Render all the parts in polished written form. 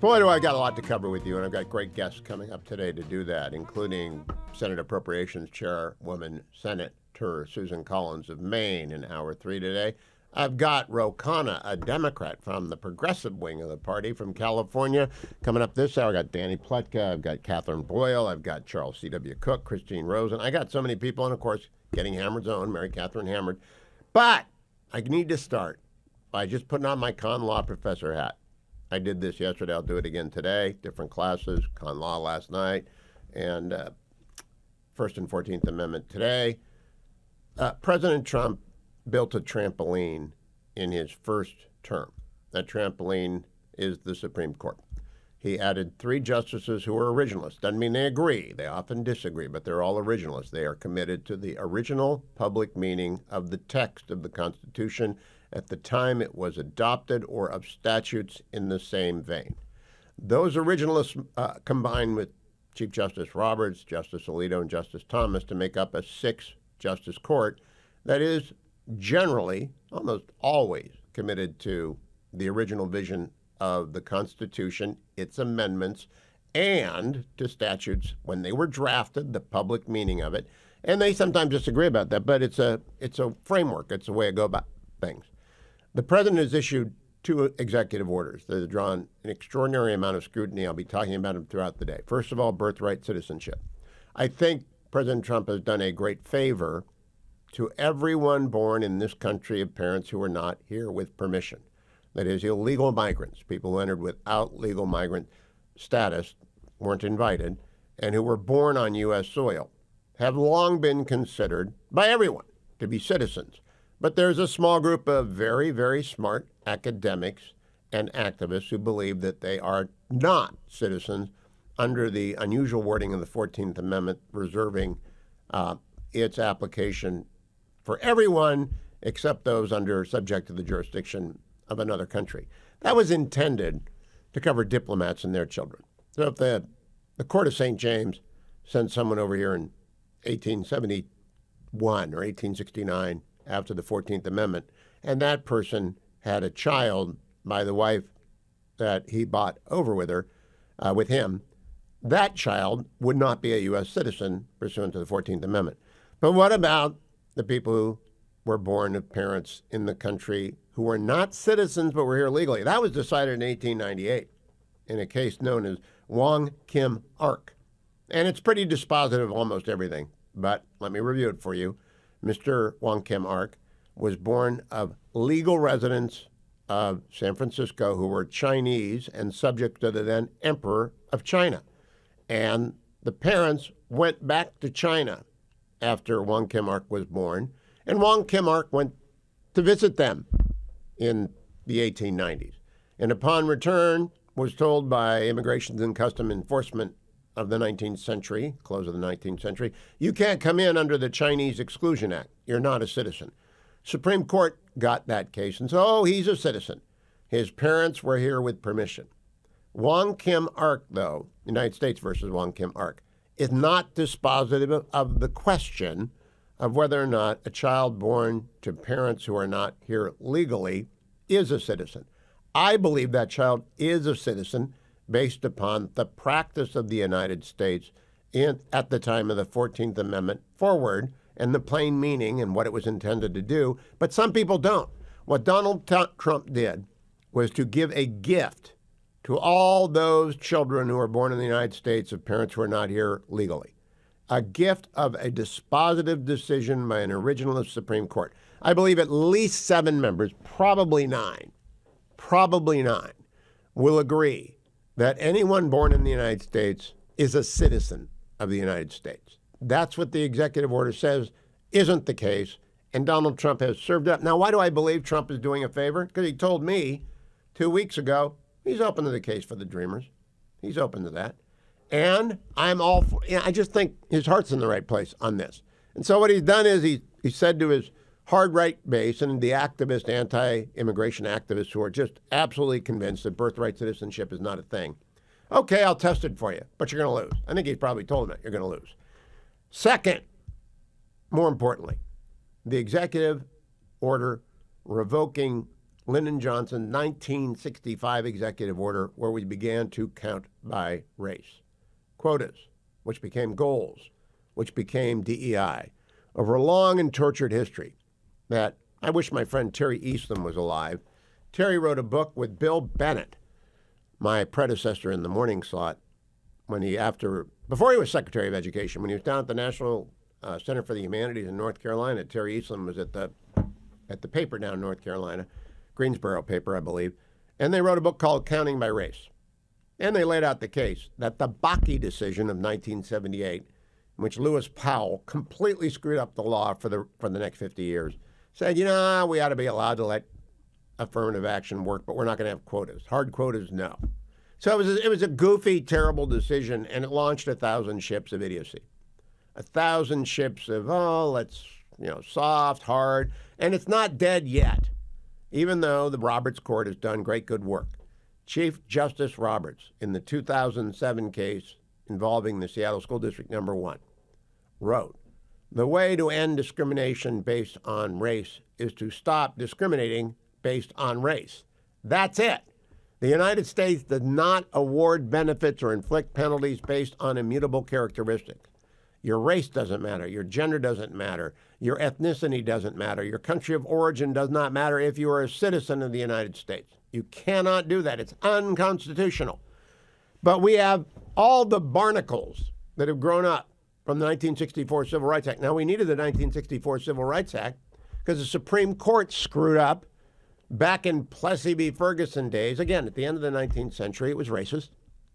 Boy, do I got a lot to cover with you, and I've got great guests coming up today to do that, including Senate Appropriations Chairwoman Senator Susan Collins of Maine in Hour 3 today. I've got Ro Khanna, a Democrat from the progressive wing of the party from California. Coming up this hour, I've got Danny Pletka, I've got Catherine Boyle, I've got Charles C.W. Cook, Christine Rosen. I got so many people, and of course, Getting Hammered's own, Mary Catherine Hammered. But I need to start by just putting on my con law professor hat. I did this yesterday. I'll do it again today. Different classes, con law last night, and First and 14th Amendment today. President Trump built a trampoline in his first term. That trampoline is the Supreme Court. He added 3 justices who are originalists. Doesn't mean they agree. They often disagree, but they're all originalists. They are committed to the original public meaning of the text of the Constitution at the time it was adopted, or of statutes in the same vein. Those originalists combined with Chief Justice Roberts, Justice Alito, and Justice Thomas to make up a 6-justice court that is generally, almost always, committed to the original vision of the Constitution, its amendments, and to statutes when they were drafted, the public meaning of it. And they sometimes disagree about that, but it's a framework. It's a way to go about things. The president has issued 2 executive orders that have drawn an extraordinary amount of scrutiny. I'll be talking about them throughout the day. First of all, birthright citizenship. I think President Trump has done a great favor to everyone born in this country of parents who are not here with permission. That is, illegal migrants, people who entered without legal migrant status, weren't invited, and who were born on U.S. soil, have long been considered by everyone to be citizens. But there's a small group of very, very smart academics and activists who believe that they are not citizens under the unusual wording of the 14th Amendment, reserving its application for everyone except those subject to the jurisdiction of another country. That was intended to cover diplomats and their children. So if the Court of St. James sent someone over here in 1871 or 1869 after the 14th Amendment, and that person had a child by the wife that he bought over with her, with him, that child would not be a U.S. citizen pursuant to the 14th Amendment. But what about the people who were born of parents in the country who were not citizens but were here legally? That was decided in 1898 in a case known as Wong Kim Ark. And it's pretty dispositive of almost everything, but let me review it for you. Mr. Wong Kim Ark was born of legal residents of San Francisco who were Chinese and subject to the then Emperor of China. And the parents went back to China after Wong Kim Ark was born, and Wong Kim Ark went to visit them in the 1890s. And upon return, was told by Immigration and Customs Enforcement of the 19th century, close of the 19th century, you can't come in under the Chinese Exclusion Act. You're not a citizen. Supreme Court got that case and said, oh, he's a citizen. His parents were here with permission. Wong Kim Ark, though, United States versus Wong Kim Ark, is not dispositive of the question of whether or not a child born to parents who are not here legally is a citizen. I believe that child is a citizen based upon the practice of the United States at the time of the 14th Amendment forward and the plain meaning and what it was intended to do. But some people don't. What Donald Trump did was to give a gift to all those children who are born in the United States of parents who are not here legally. A gift of a dispositive decision by an originalist Supreme Court. I believe at least 7 members, probably 9, will agree that anyone born in the United States is a citizen of the United States. That's what the executive order says isn't the case, and Donald Trump has served up. Now, why do I believe Trump is doing a favor? Because he told me 2 weeks ago he's open to the case for the Dreamers. He's open to that. And I'm all for, I just think his heart's in the right place on this. And so what he's done is he said to his hard right base and the activist, anti-immigration activists who are just absolutely convinced that birthright citizenship is not a thing, okay, I'll test it for you, but you're going to lose. I think he's probably told them that you're going to lose. Second, more importantly, the executive order revoking Lyndon Johnson's 1965 executive order where we began to count by race. Quotas, which became goals, which became DEI, over a long and tortured history that I wish my friend Terry Eastland was alive. Terry wrote a book with Bill Bennett, my predecessor in the morning slot, before he was Secretary of Education, when he was down at the National Center for the Humanities in North Carolina. Terry Eastland was at the paper down in North Carolina, Greensboro paper, I believe, and they wrote a book called Counting by Race. And they laid out the case that the Bakke decision of 1978, in which Lewis Powell completely screwed up the law for the next 50 years, said, we ought to be allowed to let affirmative action work, but we're not going to have quotas. Hard quotas, no. So it was a goofy, terrible decision, and it launched 1,000 ships of idiocy. 1,000 ships of, soft, hard, and it's not dead yet, even though the Roberts Court has done great good work. Chief Justice Roberts, in the 2007 case involving the Seattle School District No. 1, wrote, "The way to end discrimination based on race is to stop discriminating based on race." That's it. The United States does not award benefits or inflict penalties based on immutable characteristics. Your race doesn't matter. Your gender doesn't matter. Your ethnicity doesn't matter. Your country of origin does not matter if you are a citizen of the United States. You cannot do that. It's unconstitutional. But we have all the barnacles that have grown up from the 1964 Civil Rights Act. Now, we needed the 1964 Civil Rights Act because the Supreme Court screwed up back in Plessy v. Ferguson days. Again, at the end of the 19th century, it was racist.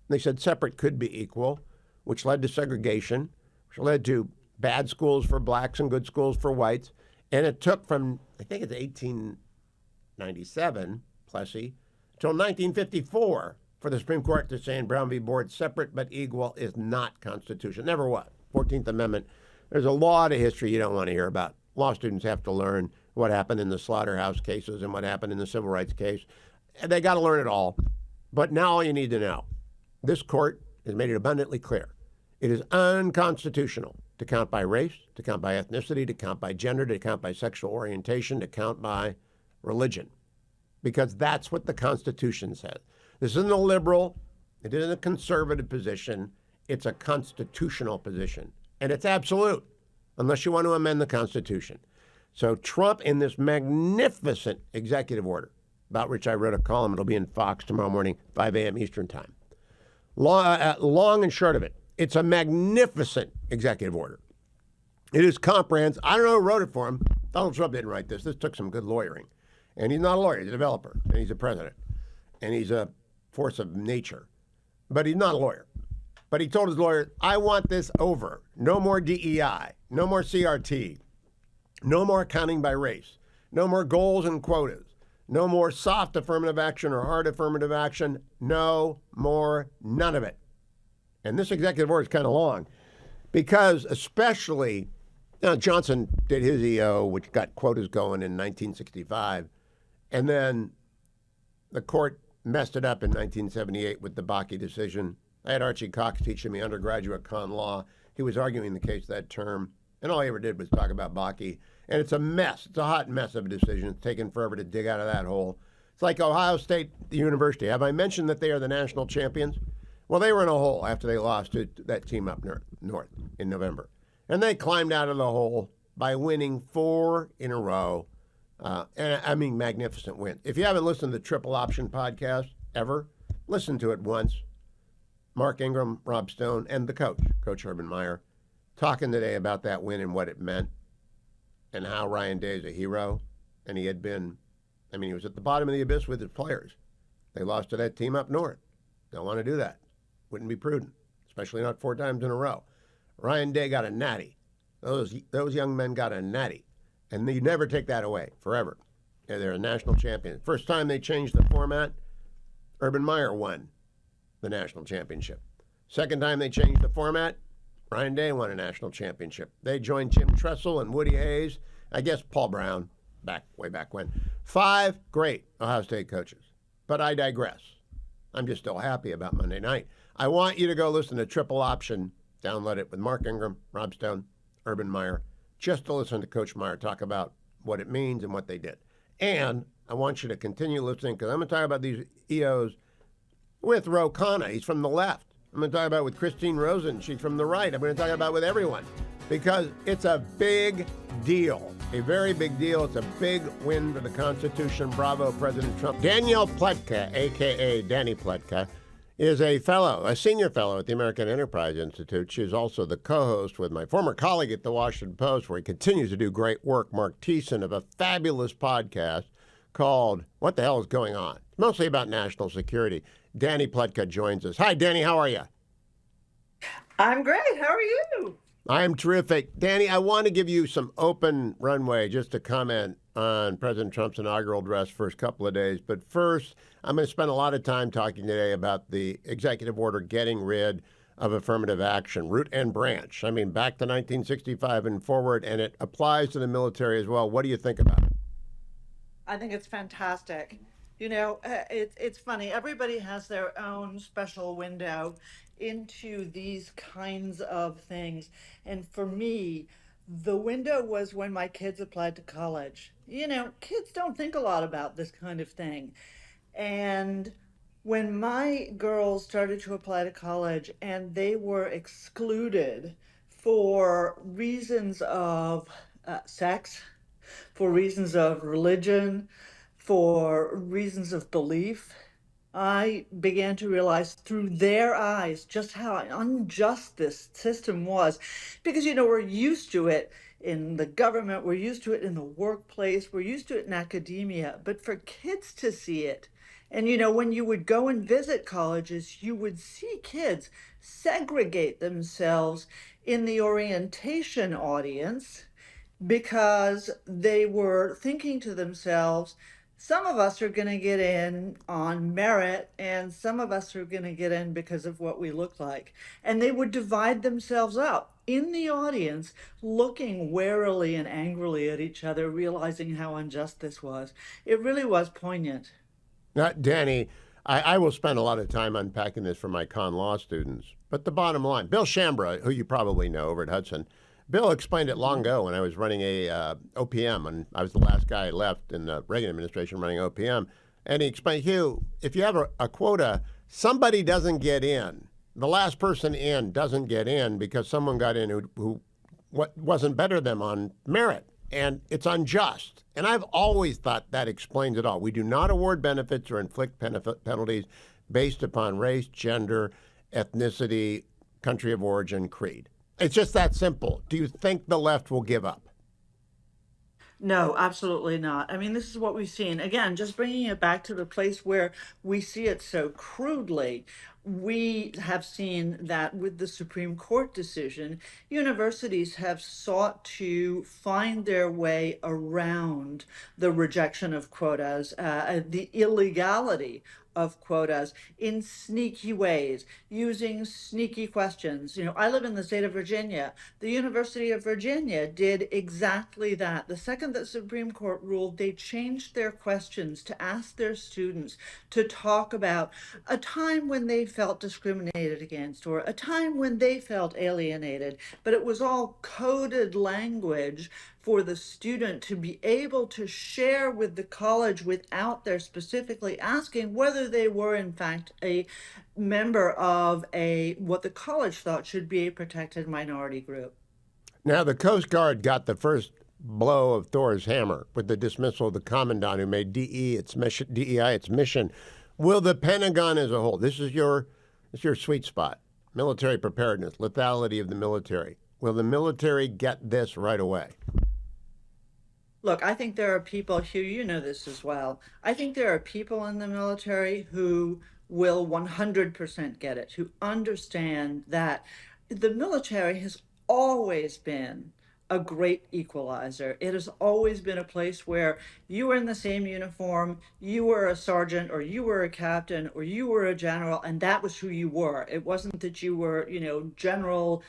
They said separate could be equal, which led to segregation, which led to bad schools for blacks and good schools for whites. And it took from, I think it's 1897, Plessy, until 1954 for the Supreme Court to say in Brown v. Board, separate but equal is not constitutional. Never was. 14th Amendment. There's a lot of history you don't want to hear about. Law students have to learn what happened in the slaughterhouse cases and what happened in the civil rights case. And they got to learn it all. But now all you need to know, this court has made it abundantly clear. It is unconstitutional to count by race, to count by ethnicity, to count by gender, to count by sexual orientation, to count by religion. Because that's what the Constitution says. This isn't a liberal, it isn't a conservative position, it's a constitutional position. And it's absolute, unless you want to amend the Constitution. So Trump, in this magnificent executive order, about which I wrote a column, it'll be in Fox tomorrow morning, 5 a.m. Eastern time. Long and short of it, it's a magnificent executive order. It is comprehensive. I don't know who wrote it for him. Donald Trump didn't write this. This took some good lawyering. And he's not a lawyer. He's a developer. And he's a president. And he's a force of nature. But he's not a lawyer. But he told his lawyer, I want this over. No more DEI. No more CRT. No more counting by race. No more goals and quotas. No more soft affirmative action or hard affirmative action. No more none of it. And this executive order is kind of long because especially, Johnson did his EO, which got quotas going in 1965. And then the court messed it up in 1978 with the Bakke decision. I had Archie Cox teaching me undergraduate con law. He was arguing the case that term, and all he ever did was talk about Bakke. And it's a mess. It's a hot mess of a decision. It's taken forever to dig out of that hole. It's like Ohio State University. Have I mentioned that they are the national champions? Well, they were in a hole after they lost to that team up north in November. And they climbed out of the hole by winning 4 in a row. And I mean, magnificent win. If you haven't listened to the Triple Option podcast ever, listen to it once. Mark Ingram, Rob Stone, and the Coach Urban Meyer, talking today about that win and what it meant and how Ryan Day is a hero. And he had been, he was at the bottom of the abyss with his players. They lost to that team up north. Don't want to do that. Wouldn't be prudent, especially not 4 times in a row. Ryan Day got a natty. Those young men got a natty. And you never take that away, forever. And they're a national champion. First time they changed the format, Urban Meyer won the national championship. Second time they changed the format, Ryan Day won a national championship. They joined Jim Tressel and Woody Hayes, I guess Paul Brown, way back when. 5 great Ohio State coaches. But I digress. I'm just still happy about Monday night. I want you to go listen to Triple Option. Download it with Mark Ingram, Rob Stone, Urban Meyer, just to listen to Coach Meyer talk about what it means and what they did. And I want you to continue listening because I'm going to talk about these EOs with Ro Khanna. He's from the left. I'm going to talk about it with Christine Rosen. She's from the right. I'm going to talk about it with everyone because it's a big deal, a very big deal. It's a big win for the Constitution. Bravo, President Trump. Danielle Pletka, a.k.a. Danny Pletka, is a fellow, a senior fellow at the American Enterprise Institute. She is also the co-host with my former colleague at the Washington Post, where he continues to do great work, Mark Thiessen, of a fabulous podcast called What the Hell is Going On? It's mostly about national security. Danny Pletka joins us. Hi, Danny. How are you? I'm great. How are you? I'm terrific. Danny, I want to give you some open runway just to comment on President Trump's inaugural address first couple of days. But first, I'm going to spend a lot of time talking today about the executive order getting rid of affirmative action, root and branch. I mean, back to 1965 and forward, and it applies to the military as well. What do you think about it? I think it's fantastic. It's funny. Everybody has their own special window into these kinds of things. And for me, the window was when my kids applied to college. Kids don't think a lot about this kind of thing. And when my girls started to apply to college and they were excluded for reasons of sex, for reasons of religion, for reasons of belief, I began to realize through their eyes just how unjust this system was. Because, we're used to it in the government, we're used to it in the workplace, we're used to it in academia. But for kids to see it, and when you would go and visit colleges, you would see kids segregate themselves in the orientation audience because they were thinking to themselves, some of us are going to get in on merit and some of us are going to get in because of what we look like. And they would divide themselves up in the audience, looking warily and angrily at each other, realizing how unjust this was. It really was poignant. Now, Danny, I will spend a lot of time unpacking this for my con law students. But the bottom line, Bill Shambra, who you probably know over at Hudson, Bill explained it long ago when I was running a OPM, and I was the last guy left in the Reagan administration running OPM. And he explained, Hugh, if you have a quota, somebody doesn't get in. The last person in doesn't get in because someone got in who wasn't better than them on merit. And it's unjust. And I've always thought that explains it all. We do not award benefits or inflict penalties based upon race, gender, ethnicity, country of origin, creed. It's just that simple. Do you think the left will give up? No, absolutely not. I mean, this is what we've seen. Again, just bringing it back to the place where we see it so crudely. We have seen that with the Supreme Court decision, universities have sought to find their way around the rejection of quotas, the illegality of quotas in sneaky ways, using sneaky questions. I live in the state of Virginia. The University of Virginia did exactly that. The second that Supreme Court ruled, they changed their questions to ask their students to talk about a time when they felt discriminated against or a time when they felt alienated. But it was all coded language for the student to be able to share with the college without their specifically asking whether they were in fact a member of what the college thought should be a protected minority group. Now, the Coast Guard got the first blow of Thor's hammer with the dismissal of the commandant who made DEI its mission. Will the Pentagon as a whole, this is your sweet spot, military preparedness, lethality of the military. Will the military get this right away? Look, I think there are people, Hugh, you know this as well. I think there are people in the military who will 100% get it, who understand that the military has always been a great equalizer. It has always been a place where you were in the same uniform, you were a sergeant or you were a captain or you were a general, and that was who you were. It wasn't that you were, general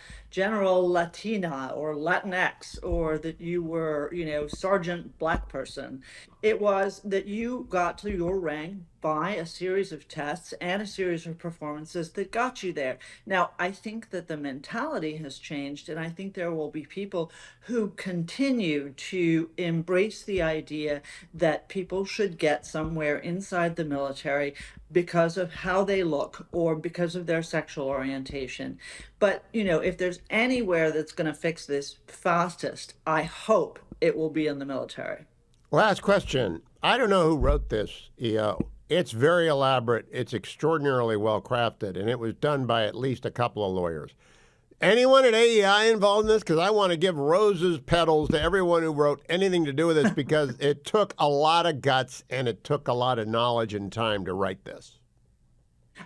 Latina or Latinx, or that you were, sergeant black person. It was that you got to your rank by a series of tests and a series of performances that got you there. Now, I think that the mentality has changed, and I think there will be people who continue to embrace the idea that people should get somewhere inside the military because of how they look or because of their sexual orientation. But, if there's anywhere that's going to fix this fastest, I hope it will be in the military. Last question. I don't know who wrote this, EO. It's very elaborate. It's extraordinarily well crafted, and it was done by at least a couple of lawyers. Anyone at AEI involved in this? Because I want to give roses petals to everyone who wrote anything to do with this because it took a lot of guts and it took a lot of knowledge and time to write this.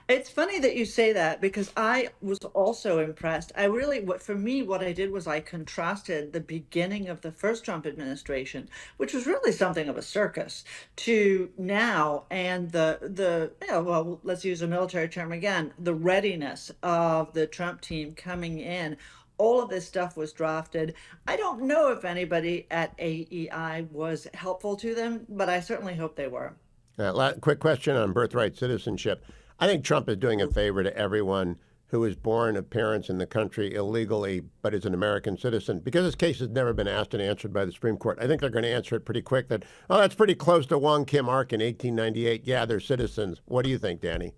It's funny that you say that because I was also impressed. For me, what I did was I contrasted the beginning of the first Trump administration, which was really something of a circus, to now and well, let's use a military term again, the readiness of the Trump team coming in. All of this stuff was drafted. I don't know if anybody at AEI was helpful to them, but I certainly hope they were. Quick question on birthright citizenship. I think Trump is doing a favor to everyone who is born of parents in the country illegally but is an American citizen. Because this case has never been asked and answered by the Supreme Court, I think they're going to answer it pretty quick that, oh, that's pretty close to Wong Kim Ark in 1898. Yeah, they're citizens. What do you think, Danny?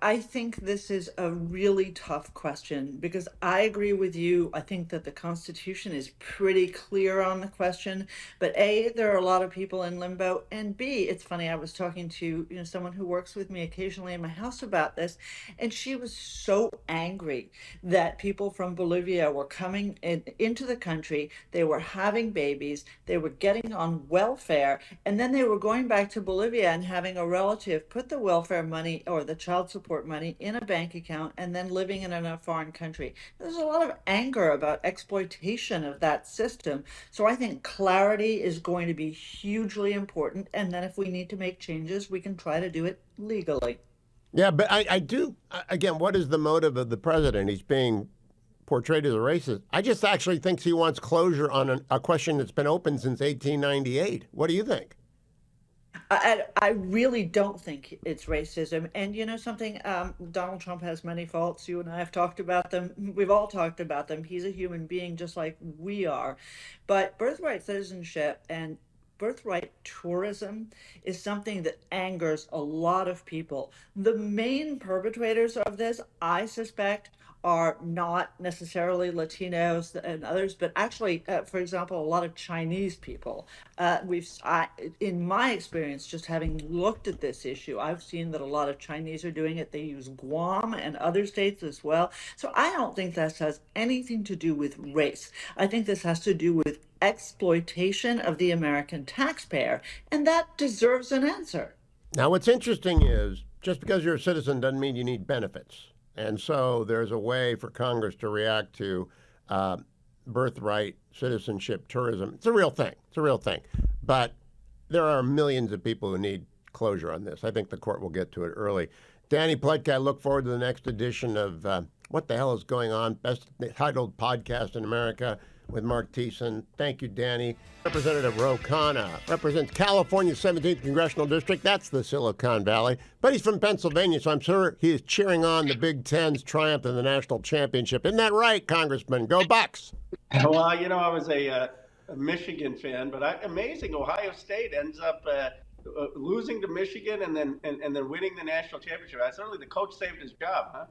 I think this is a really tough question because I agree with you. I think that the Constitution is pretty clear on the question, but A, there are a lot of people in limbo, and B, it's funny. I was talking to someone who works with me occasionally in my house about this, and she was so angry that people from Bolivia were coming into the country. They were having babies, they were getting on welfare, and then they were going back to Bolivia and having a relative put the welfare money or the child support money in a bank account and then living in a foreign country. There's a lot of anger about exploitation of that system. So I think clarity is going to be hugely important. And then if we need to make changes, we can try to do it legally. Yeah, but I do, again, what is the motive of the president? He's being portrayed as a racist. I just actually think he wants closure on a question that's been open since 1898. What do you think? I really don't think it's racism. And you know something, Donald Trump has many faults. You and I have talked about them. We've all talked about them. He's a human being just like we are. But birthright citizenship and birthright tourism is something that angers a lot of people. The main perpetrators of this, I suspect, are not necessarily Latinos and others, but actually, for example, a lot of Chinese people. In my experience, just having looked at this issue, I've seen that a lot of Chinese are doing it. They use Guam and other states as well. So I don't think this has anything to do with race. I think this has to do with exploitation of the American taxpayer, and that deserves an answer. Now, what's interesting is just because you're a citizen doesn't mean you need benefits. And so there's a way for Congress to react to birthright citizenship tourism. It's a real thing. It's a real thing. But there are millions of people who need closure on this. I think the court will get to it early. Danny Pletka, I look forward to the next edition of What the Hell is Going On? Best titled podcast in America with Mark Thiessen. Thank you, Danny. Representative Ro Khanna represents California's 17th Congressional District. That's the Silicon Valley. But he's from Pennsylvania, so I'm sure he is cheering on the Big Ten's triumph in the national championship. Isn't that right, Congressman? Go Bucks! Well, you know, I was a Michigan fan, but amazing. Ohio State ends up losing to Michigan and then winning the national championship. Certainly the coach saved his job, huh?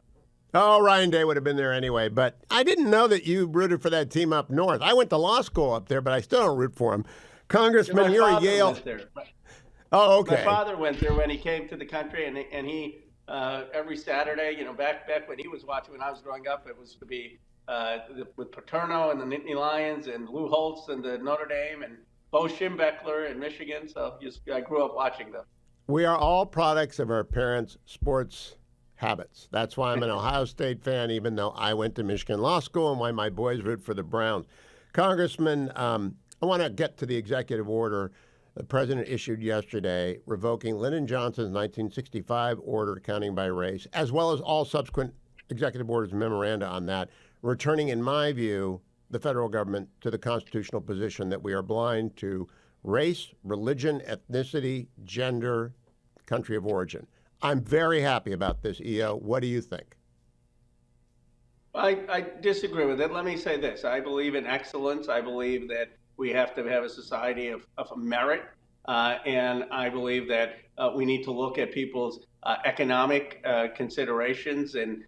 Oh, Ryan Day would have been there anyway. But I didn't know that you rooted for that team up north. I went to law school up there, but I still don't root for him. Congressman, you're a Yale. Oh, okay. My father went there when he came to the country, and he every Saturday, you know, back when he was watching when I was growing up, it was to be with Paterno and the Nittany Lions and Lou Holtz and the Notre Dame and Bo Schembechler in Michigan. So I grew up watching them. We are all products of our parents' sports habits. That's why I'm an Ohio State fan, even though I went to Michigan Law School, and why my boys root for the Browns. Congressman, I want to get to the executive order the president issued yesterday revoking Lyndon Johnson's 1965 order counting by race, as well as all subsequent executive orders and memoranda on that, returning, in my view, the federal government to the constitutional position that we are blind to race, religion, ethnicity, gender, country of origin. I'm very happy about this, EO. What do you think? I disagree with it. Let me say this. I believe in excellence. I believe that we have to have a society of merit. And I believe that we need to look at people's economic considerations and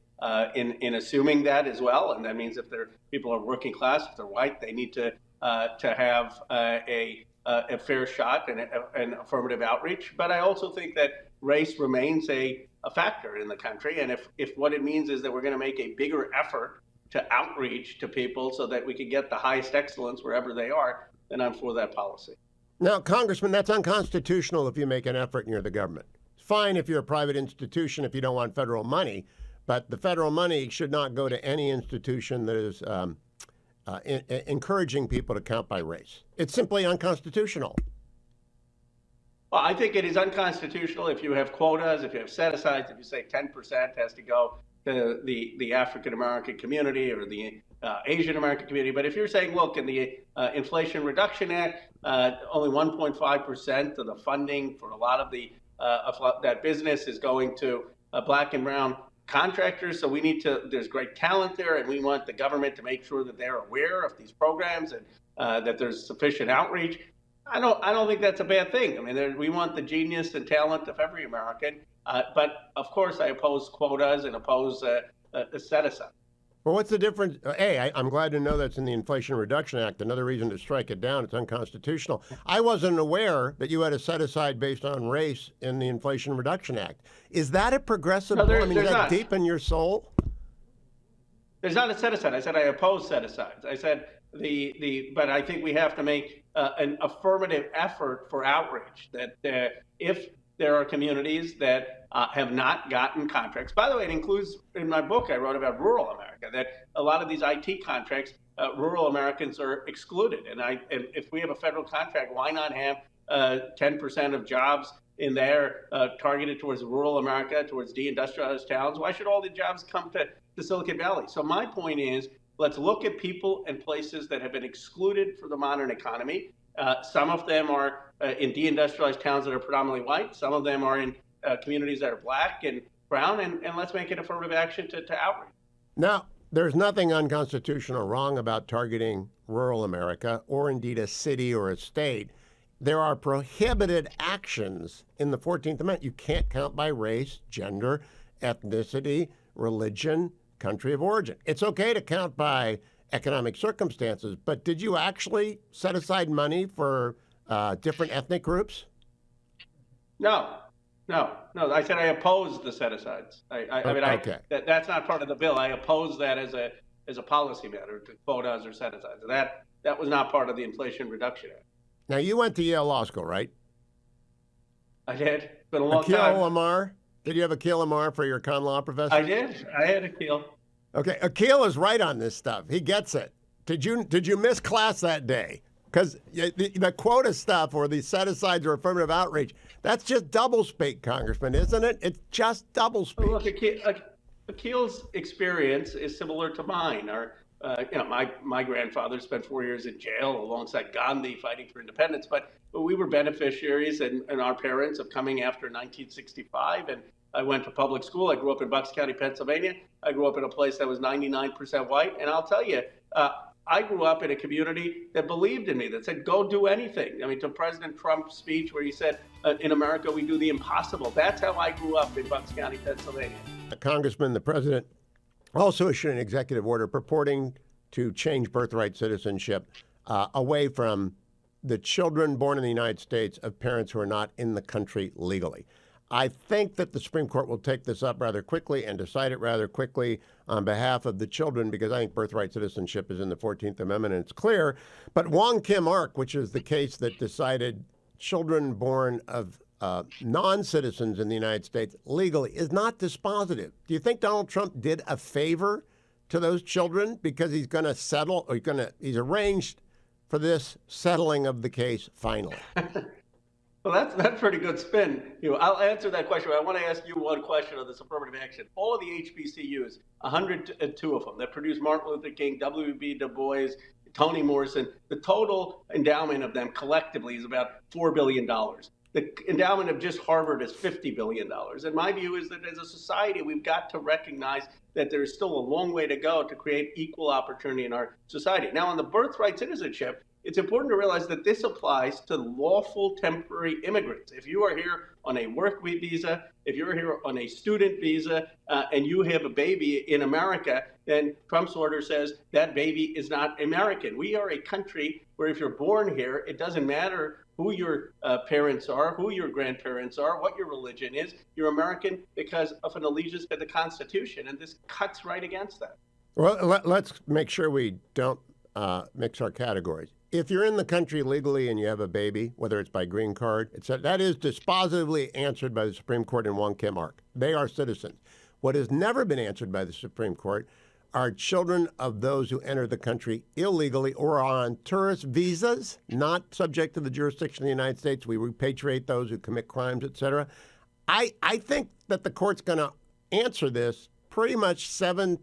in assuming that as well. And that means if people are working class, if they're white, they need to have a fair shot and affirmative outreach. But I also think that race remains a factor in the country. And if what it means is that we're going to make a bigger effort to outreach to people so that we can get the highest excellence wherever they are, then I'm for that policy. Now, Congressman, that's unconstitutional if you make an effort and you're the government. It's fine if you're a private institution if you don't want federal money, but the federal money should not go to any institution that is encouraging people to count by race. It's simply unconstitutional. Well, I think it is unconstitutional if you have quotas, if you have set-asides, if you say 10% has to go to the African-American community or the Asian-American community. But if you're saying, look, in the Inflation Reduction Act, only 1.5% of the funding for a lot of that business is going to black and brown contractors. So there's great talent there, and we want the government to make sure that they're aware of these programs and that there's sufficient outreach. I don't think that's a bad thing. I mean, we want the genius and talent of every American, but of course I oppose quotas and oppose a set-aside. Well, what's the difference? I'm glad to know that's in the Inflation Reduction Act. Another reason to strike it down. It's unconstitutional. I wasn't aware that you had a set-aside based on race in the Inflation Reduction Act. Is that a progressive? No, is that not. Deep in your soul? There's not a set-aside. I said I oppose set-asides. I said but I think we have to make an affirmative effort for outreach. That if there are communities that have not gotten contracts. By the way, it includes, in my book, I wrote about rural America, that a lot of these IT contracts, rural Americans are excluded. And if we have a federal contract, why not have 10% of jobs in there targeted towards rural America, towards deindustrialized towns? Why should all the jobs come to Silicon Valley? So my point is, let's look at people and places that have been excluded from the modern economy. Some of them are in deindustrialized towns that are predominantly white. Some of them are in communities that are black and brown. And let's make it affirmative action to outreach. Now, there's nothing unconstitutional or wrong about targeting rural America or indeed a city or a state. There are prohibited actions in the 14th Amendment. You can't count by race, gender, ethnicity, religion, country of origin. It's okay to count by economic circumstances, but did you actually set aside money for different ethnic groups? No. I said I oppose the set-asides. Okay. That's not part of the bill. I oppose that as a policy matter, to quotas or set-asides. That was not part of the Inflation Reduction Act. Now, you went to Yale Law School, right? I did. It's been a long Akil time. Lamar? Did you have Akil Lamar for your con law professor? I did. I had Akil. Okay, Akil is right on this stuff. He gets it. Did you miss class that day? Because the quota stuff or the set-asides or affirmative outreach, that's just doublespeak, Congressman, isn't it? It's just doublespeak. Well, look, Akil's experience is similar to mine. My grandfather spent 4 years in jail alongside Gandhi fighting for independence, but we were beneficiaries and our parents of coming after 1965. And I went to public school. I grew up in Bucks County, Pennsylvania. I grew up in a place that was 99% white. And I'll tell you, I grew up in a community that believed in me, that said, go do anything. I mean, to President Trump's speech where he said, in America, we do the impossible. That's how I grew up in Bucks County, Pennsylvania. Congressman, the president also issued an executive order purporting to change birthright citizenship away from the children born in the United States of parents who are not in the country legally. I think that the Supreme Court will take this up rather quickly and decide it rather quickly on behalf of the children, because I think birthright citizenship is in the 14th Amendment and it's clear. But Wong Kim Ark, which is the case that decided children born of non-citizens in the United States legally, is not dispositive. Do you think Donald Trump did a favor to those children because he's going to settle, or he's arranged for this settling of the case finally? Well, that's pretty good spin. I'll answer that question. I want to ask you one question on this affirmative action. All of the HBCUs, 102 of them that produced Martin Luther King, W.B. Du Bois, Toni Morrison. The total endowment of them collectively is about $4 billion. The endowment of just Harvard is $50 billion. And my view is that as a society, we've got to recognize that there is still a long way to go to create equal opportunity in our society. Now, on the birthright citizenship, it's important to realize that this applies to lawful temporary immigrants. If you are here on a work visa, if you're here on a student visa, and you have a baby in America, then Trump's order says that baby is not American. We are a country where if you're born here, it doesn't matter who your parents are, who your grandparents are, what your religion is. You're American because of an allegiance to the Constitution, and this cuts right against that. Well, let's make sure we don't mix our categories. If you're in the country legally and you have a baby, whether it's by green card, that is dispositively answered by the Supreme Court in Wong Kim Ark. They are citizens. What has never been answered by the Supreme Court are children of those who enter the country illegally or on tourist visas, not subject to the jurisdiction of the United States. We repatriate those who commit crimes, et cetera. I think that the court's going to answer this pretty much 7-2,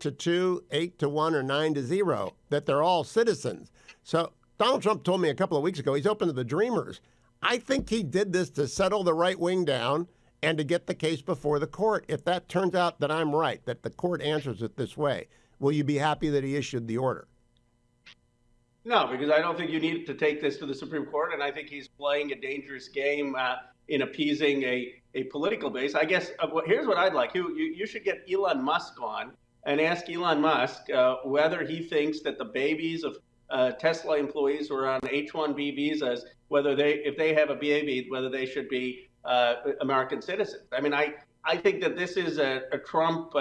8-1, or 9-0, that they're all citizens. So Donald Trump told me a couple of weeks ago he's open to the dreamers. I think he did this to settle the right wing down and to get the case before the court. If that turns out that I'm right, that the court answers it this way, will you be happy that he issued the order? No, because I don't think you need to take this to the Supreme Court, and I think he's playing a dangerous game in appeasing a political base. I guess here's what I'd like. You should get Elon Musk on and ask Elon Musk whether he thinks that the babies of Tesla employees who are on H-1B visas, if they have a baby, whether they should be American citizens. I mean, I think that this is a Trump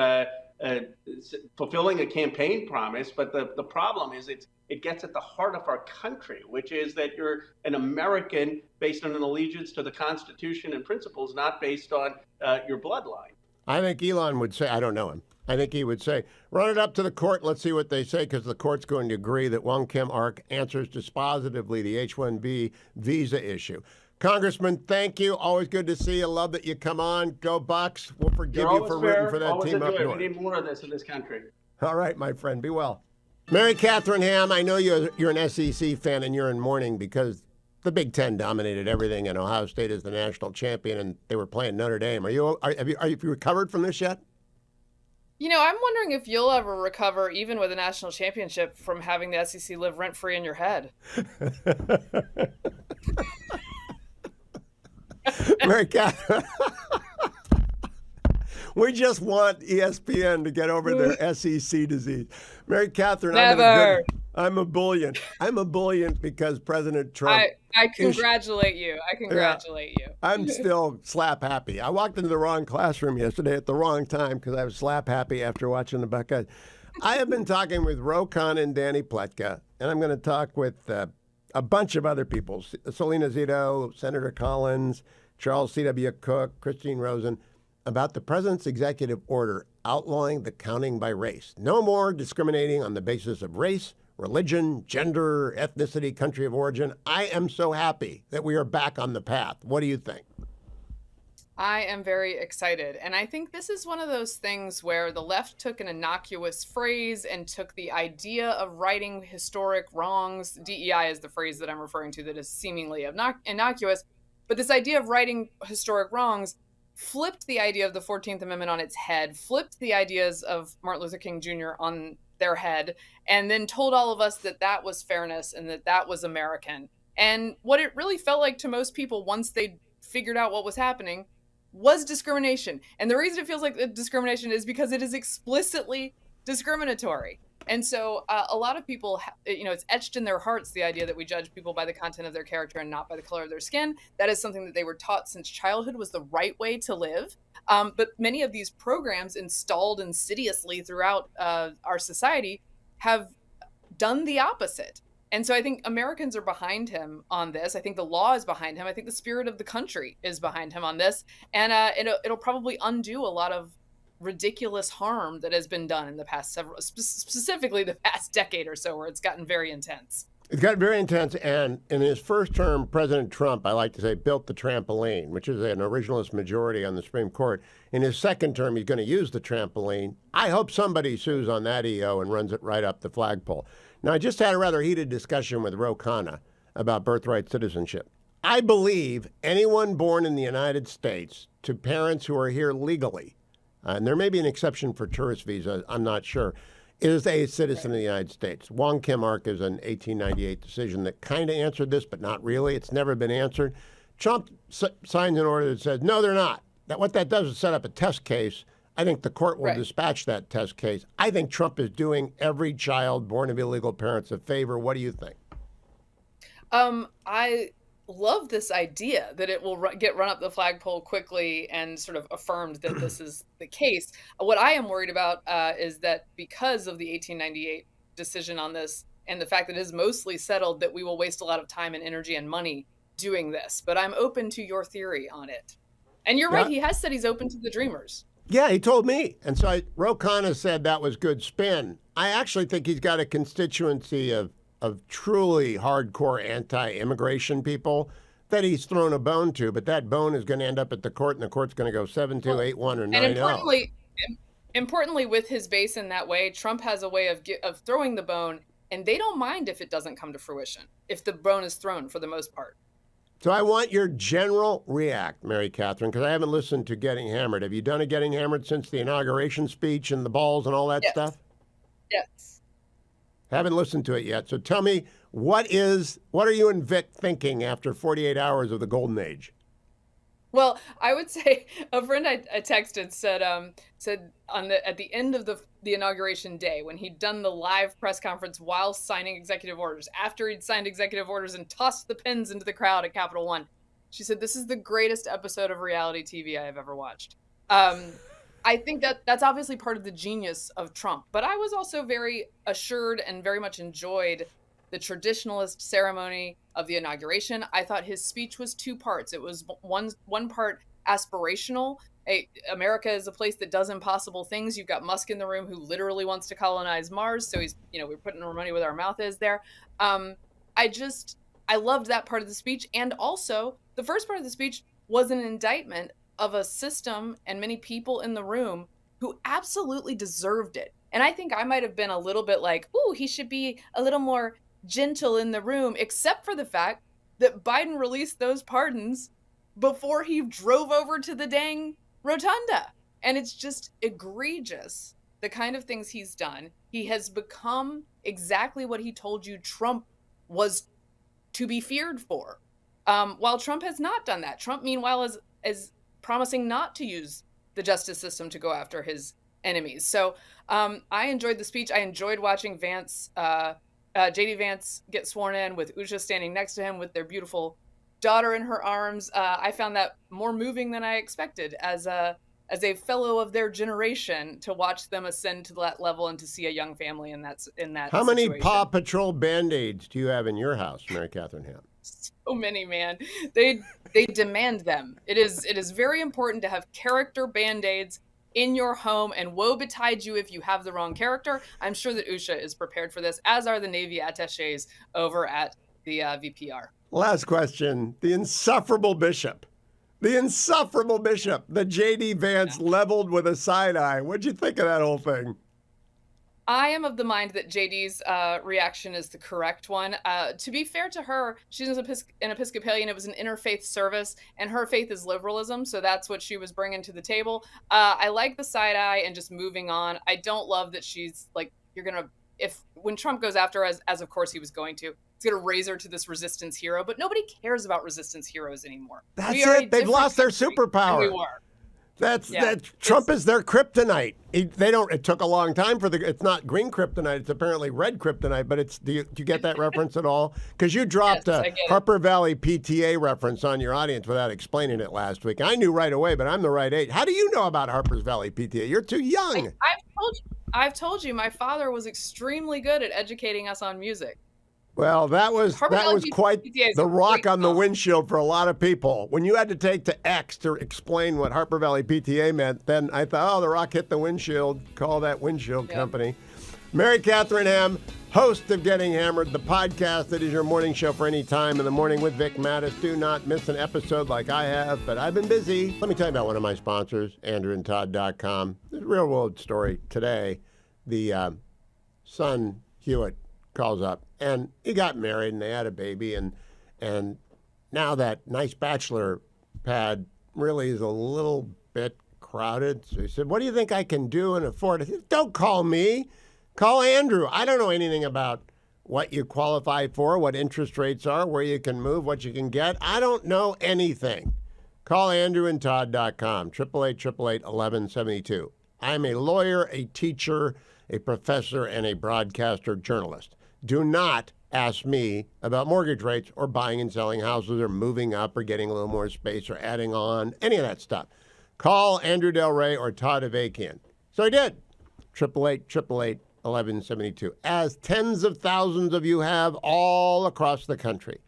fulfilling a campaign promise, but the problem is it gets at the heart of our country, which is that you're an American based on an allegiance to the Constitution and principles, not based on your bloodline. I think Elon would say, I don't know him, I think he would say, run it up to the court, let's see what they say, because the court's going to agree that Wong Kim Ark answers dispositively the H-1B visa issue. Congressman, thank you. Always good to see you. Love that you come on. Go Bucks. We'll forgive you for rooting for that team up north. We need more of this in this country. All right, my friend. Be well. Mary Catherine Ham, I know you're an SEC fan and you're in mourning because the Big Ten dominated everything and Ohio State is the national champion and they were playing Notre Dame. Are you recovered from this yet? You know, I'm wondering if you'll ever recover, even with a national championship, from having the SEC live rent-free in your head. Mary Catherine, we just want ESPN to get over their SEC disease. Mary Catherine, Never. I'm a bullion. I'm a bullion because President Trump. I congratulate you. I congratulate you. I'm still slap happy. I walked into the wrong classroom yesterday at the wrong time because I was slap happy after watching the Buckeyes. I have been talking with Ro Khanna and Danny Pletka, and I'm going to talk with a bunch of other people. Selena Zito, Senator Collins, Charles C.W. Cook, Christine Rosen, about the president's executive order outlawing the counting by race. No more discriminating on the basis of race, religion, gender, ethnicity, country of origin. I am so happy that we are back on the path. What do you think? I am very excited. And I think this is one of those things where the left took an innocuous phrase and took the idea of righting historic wrongs. DEI is the phrase that I'm referring to that is seemingly innocuous. But this idea of righting historic wrongs flipped the idea of the 14th Amendment on its head, flipped the ideas of Martin Luther King Jr. on their head, and then told all of us that that was fairness and that that was American. And what it really felt like to most people once they figured out what was happening was discrimination. And the reason it feels like discrimination is because it is explicitly discriminatory. And so a lot of people, it's etched in their hearts, the idea that we judge people by the content of their character and not by the color of their skin. That is something that they were taught since childhood was the right way to live. But many of these programs installed insidiously throughout our society have done the opposite. And so I think Americans are behind him on this. I think the law is behind him. I think the spirit of the country is behind him on this. And it'll probably undo a lot of ridiculous harm that has been done in the past specifically the past decade or so, where it's gotten very intense. It's gotten very intense, and in his first term, President Trump, I like to say, built the trampoline, which is an originalist majority on the Supreme Court. In his second term, he's going to use the trampoline. I hope somebody sues on that EO and runs it right up the flagpole. Now, I just had a rather heated discussion with Ro Khanna about birthright citizenship. I believe anyone born in the United States to parents who are here legally, and there may be an exception for tourist visas, I'm not sure, is a citizen of the United States. Wong Kim Ark is an 1898 decision that kind of answered this, but not really. It's never been answered. Trump signs an order that says, no, they're not. What that does is set up a test case. I think the court will dispatch that test case. I think Trump is doing every child born of illegal parents a favor. What do you think? I love this idea that it will get run up the flagpole quickly and sort of affirmed that this is the case. What I am worried about is that because of the 1898 decision on this and the fact that it is mostly settled, that we will waste a lot of time and energy and money doing this. But I'm open to your theory on it. And you're right. He has said he's open to the dreamers. Yeah, he told me. And so Ro Khanna said that was good spin. I actually think he's got a constituency of truly hardcore anti-immigration people that he's thrown a bone to, but that bone is going to end up at the court, and the court's going to go 7-2, 8-1, or 9-0. And importantly, with his base in that way, Trump has a way of throwing the bone, and they don't mind if it doesn't come to fruition, if the bone is thrown for the most part. So I want your general react, Mary Catherine, because I haven't listened to Getting Hammered. Have you done a Getting Hammered since the inauguration speech and the balls and all that stuff? Yes. Haven't listened to it yet. So tell me, what are you and Vic thinking after 48 hours of the golden age? Well, I would say a friend I texted said at the end of the inauguration day, when he'd done the live press conference while signing executive orders, after he'd signed executive orders and tossed the pins into the crowd at Capitol One, she said, "This is the greatest episode of reality TV I have ever watched." I think that's obviously part of the genius of Trump, but I was also very assured and very much enjoyed the traditionalist ceremony of the inauguration. I thought his speech was two parts. It was one part aspirational. America is a place that does impossible things. You've got Musk in the room who literally wants to colonize Mars. So he's, we're putting our money where our mouth is there. I loved that part of the speech. And also the first part of the speech was an indictment of a system and many people in the room who absolutely deserved it. And I think I might have been a little bit like, ooh, he should be a little more gentle in the room, except for the fact that Biden released those pardons before he drove over to the dang rotunda. And it's just egregious, the kind of things he's done. He has become exactly what he told you Trump was to be feared for. While Trump has not done that. Trump, meanwhile, is promising not to use the justice system to go after his enemies. So I enjoyed the speech. I enjoyed watching JD Vance get sworn in with Usha standing next to him with their beautiful daughter in her arms. I found that more moving than I expected as a fellow of their generation, to watch them ascend to that level and to see a young family in that How many situation. Paw Patrol Band-Aids do you have in your house, Mary Catherine Ham? So many, man. They demand them. It is very important to have character Band-Aids in your home, and woe betide you if you have the wrong character. I'm sure that Usha is prepared for this, as are the Navy attachés over at the VPR. Last question. The insufferable bishop. The J.D. Vance leveled with a side eye. What'd you think of that whole thing? I am of the mind that JD's reaction is the correct one. To be fair to her, she's an Episcopalian. It was an interfaith service, and her faith is liberalism, so that's what she was bringing to the table. I like the side eye and just moving on. I don't love that she's like, when Trump goes after her, as of course he was going to, he's going to raise her to this resistance hero, but nobody cares about resistance heroes anymore. That's it. They've lost their superpower. We were. Trump is their kryptonite. It took a long time it's not green kryptonite, it's apparently red kryptonite, but do you get that reference at all? Because you dropped a Harper Valley PTA reference on your audience without explaining it last week. I knew right away, but I'm the right age. How do you know about Harper's Valley PTA? You're too young. I've told you, my father was extremely good at educating us on music. Well, that was quite the rock on the windshield for a lot of people. When you had to take to X to explain what Harper Valley PTA meant, then I thought, the rock hit the windshield. Call that windshield company. Mary Catherine Ham, host of Getting Hammered, the podcast that is your morning show for any time in the morning with Vic Mattis. Do not miss an episode like I have, but I've been busy. Let me tell you about one of my sponsors, andrewandtodd.com. There's a real world story today. The son, Hewitt, calls up, and he got married, and they had a baby, and now that nice bachelor pad really is a little bit crowded. So he said, what do you think I can do and afford? I said, don't call me. Call Andrew. I don't know anything about what you qualify for, what interest rates are, where you can move, what you can get. I don't know anything. Call andrewandtodd.com, 888-888-1172. I'm a lawyer, a teacher, a professor, and a broadcaster journalist. Do not ask me about mortgage rates or buying and selling houses or moving up or getting a little more space or adding on, any of that stuff. Call Andrew Del Rey or Todd Avakian. So I did. 888-888-1172. As tens of thousands of you have all across the country.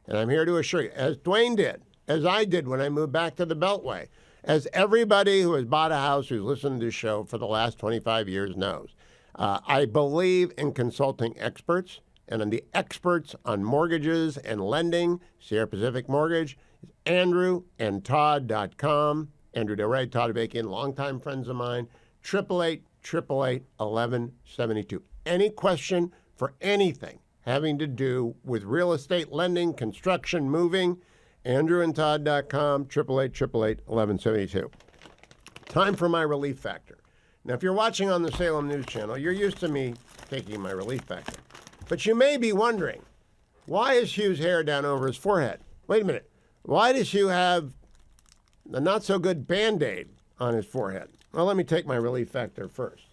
And I'm here to assure you, as Dwayne did, as I did when I moved back to the Beltway, as everybody who has bought a house who's listened to this show for the last 25 years knows, I believe in consulting experts, and the experts on mortgages and lending, Sierra Pacific Mortgage, is andrewandtodd.com. Andrew Del Rey, Todd Avakian, longtime friends of mine, 888-888-1172. Any question for anything having to do with real estate lending, construction, moving, andrewandtodd.com, 888-888-1172. Time for my relief factor. Now, if you're watching on the Salem News Channel, you're used to me taking my relief factor. But you may be wondering, why is Hugh's hair down over his forehead? Wait a minute. Why does Hugh have a not-so-good Band-Aid on his forehead? Well, let me take my relief factor first.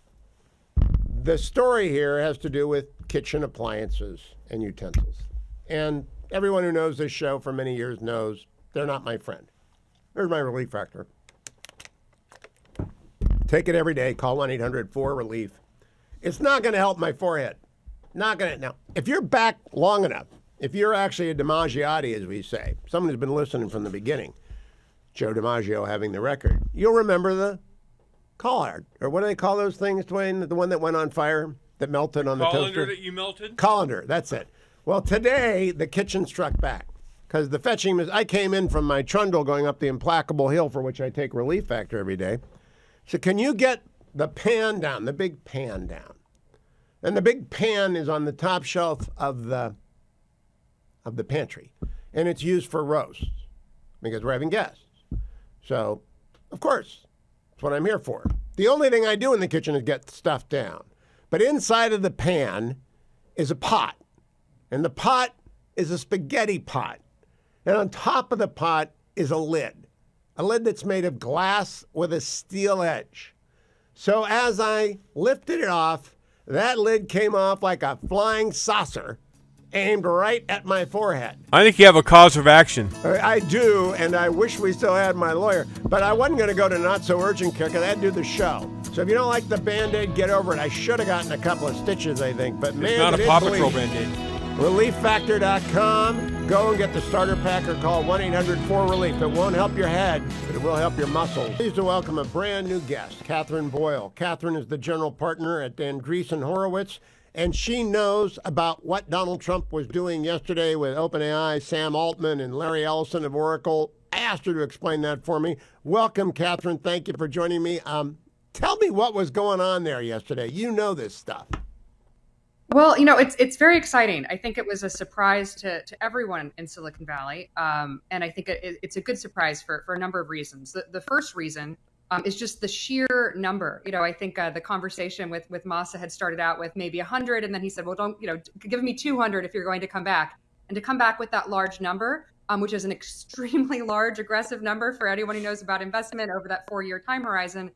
The story here has to do with kitchen appliances and utensils. And everyone who knows this show for many years knows they're not my friend. Here's my relief factor. Take it every day. Call 1-800-4-RELIEF. It's not going to help my forehead. Not going to. Now, if you're back long enough, if you're actually a DiMaggiotti, as we say, someone who's been listening from the beginning, Joe DiMaggio having the record, you'll remember the collard, or what do they call those things, Dwayne? The one that went on fire, that melted on the toaster? Colander that you melted? Colander, that's it. Well, today, the kitchen struck back. Because the fetching, I came in from my trundle going up the implacable hill for which I take relief factor every day. So can you get the pan down, the big pan down? And the big pan is on the top shelf of the pantry. And it's used for roasts because we're having guests. So, of course, that's what I'm here for. The only thing I do in the kitchen is get stuff down. But inside of the pan is a pot. And the pot is a spaghetti pot. And on top of the pot is a lid that's made of glass with a steel edge. So as I lifted it off, that lid came off like a flying saucer aimed right at my forehead. I think you have a cause of action. I do, and I wish we still had my lawyer. But I wasn't going to go to Not So Urgent Care because I had to do the show. So if you don't like the Band-Aid, get over it. I should have gotten a couple of stitches, I think. But man, It's not a Paw Patrol Band-Aid. ReliefFactor.com. Go and get the starter pack or call 1-800-4-RELIEF. It won't help your head, but it will help your muscles. Pleased to welcome a brand new guest, Catherine Boyle. Catherine is the general partner at Andreessen Horowitz, and she knows about what Donald Trump was doing yesterday with OpenAI, Sam Altman, and Larry Ellison of Oracle. I asked her to explain that for me. Welcome, Catherine. Thank you for joining me. Tell me what was going on there yesterday. You know this stuff. Well, it's very exciting. I think it was a surprise to everyone in Silicon Valley. And I think it's a good surprise for a number of reasons. The first reason is just the sheer number. I think the conversation with Masa had started out with maybe 100. And then he said, well, don't, give me 200 if you're going to come back. And to come back with that large number, which is an extremely large, aggressive number for anyone who knows about investment over that 4-year time horizon.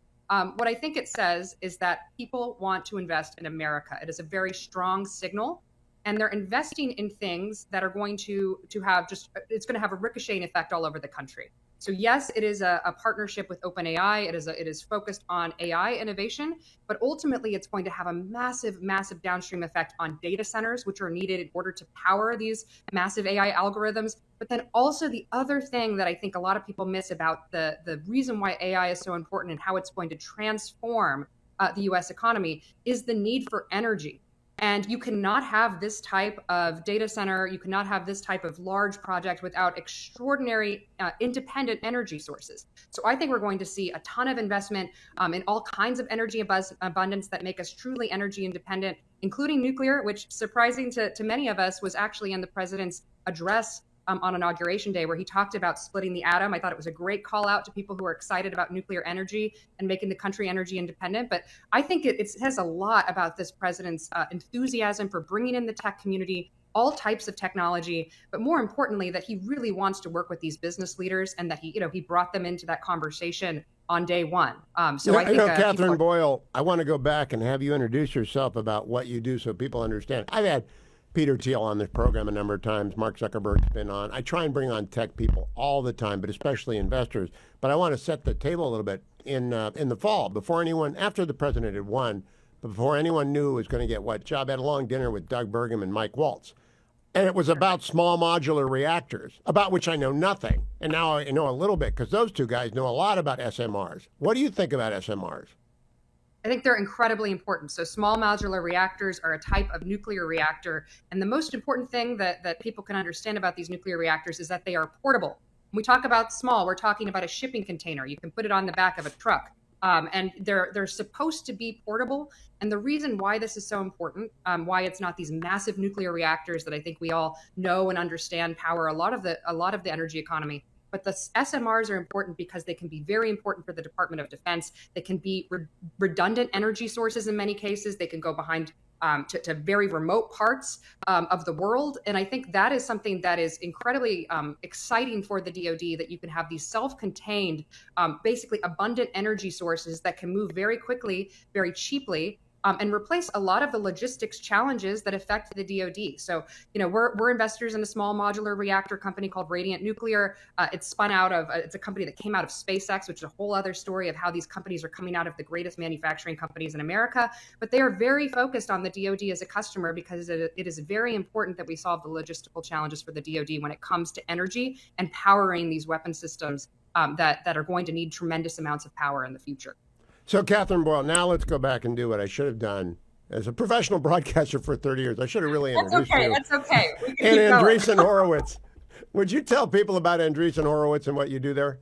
What I think it says is that people want to invest in America. It is a very strong signal, and they're investing in things that are going to have it's going to have a ricocheting effect all over the country. So yes, it is a partnership with OpenAI. It is focused on AI innovation, but ultimately it's going to have a massive, massive downstream effect on data centers, which are needed in order to power these massive AI algorithms. But then also the other thing that I think a lot of people miss about the reason why AI is so important and how it's going to transform the US economy is the need for energy. And you cannot have this type of data center, you cannot have this type of large project without extraordinary independent energy sources. So I think we're going to see a ton of investment in all kinds of energy abundance that make us truly energy independent including nuclear, which, surprising to many of us, was actually in the president's address on Inauguration Day, where he talked about splitting the atom. I thought it was a great call out to people who are excited about nuclear energy and making the country energy independent. But I think it says a lot about this president's enthusiasm for bringing in the tech community, all types of technology, but more importantly, that he really wants to work with these business leaders, and that he brought them into that conversation on day one. I think, Catherine Boyle, I want to go back and have you introduce yourself about what you do so people understand. I've had Peter Thiel on this program a number of times. Mark Zuckerberg's been on. I try and bring on tech people all the time, but especially investors. But I want to set the table a little bit in the fall, after the president had won, before anyone knew who was going to get what job. I had a long dinner with Doug Burgum and Mike Waltz. And it was about small modular reactors, about which I know nothing. And now I know a little bit, because those two guys know a lot about SMRs. What do you think about SMRs? I think they're incredibly important. So small modular reactors are a type of nuclear reactor. And the most important thing that people can understand about these nuclear reactors is that they are portable. When we talk about small, we're talking about a shipping container. You can put it on the back of a truck. And they're supposed to be portable. And the reason why this is so important, why it's not these massive nuclear reactors that I think we all know and understand power a lot of the energy economy. But the SMRs are important because they can be very important for the Department of Defense. They can be redundant energy sources in many cases. They can go behind to very remote parts of the world. And I think that is something that is incredibly exciting for the DoD, that you can have these self-contained, basically abundant energy sources that can move very quickly, very cheaply, and replace a lot of the logistics challenges that affect the DoD. So, we're investors in a small modular reactor company called Radiant Nuclear. It's spun out of, it's a company that came out of SpaceX, which is a whole other story of how these companies are coming out of the greatest manufacturing companies in America. But they are very focused on the DoD as a customer, because it is very important that we solve the logistical challenges for the DoD when it comes to energy and powering these weapon systems that are going to need tremendous amounts of power in the future. So, Catherine Boyle, now let's go back and do what I should have done as a professional broadcaster for 30 years. I should have really introduced you. That's okay. We can And keep going. Andreessen Horowitz. Would you tell people about Andreessen Horowitz and what you do there?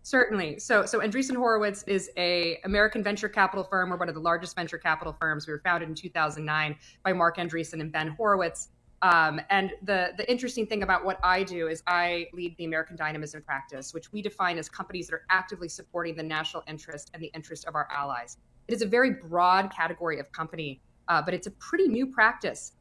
Certainly. So Andreessen Horowitz is a American venture capital firm. We're one of the largest venture capital firms. We were founded in 2009 by Mark Andreessen and Ben Horowitz. And the interesting thing about what I do is I lead the American Dynamism practice, which we define as companies that are actively supporting the national interest and the interest of our allies. It is a very broad category of company, but it's a pretty new practice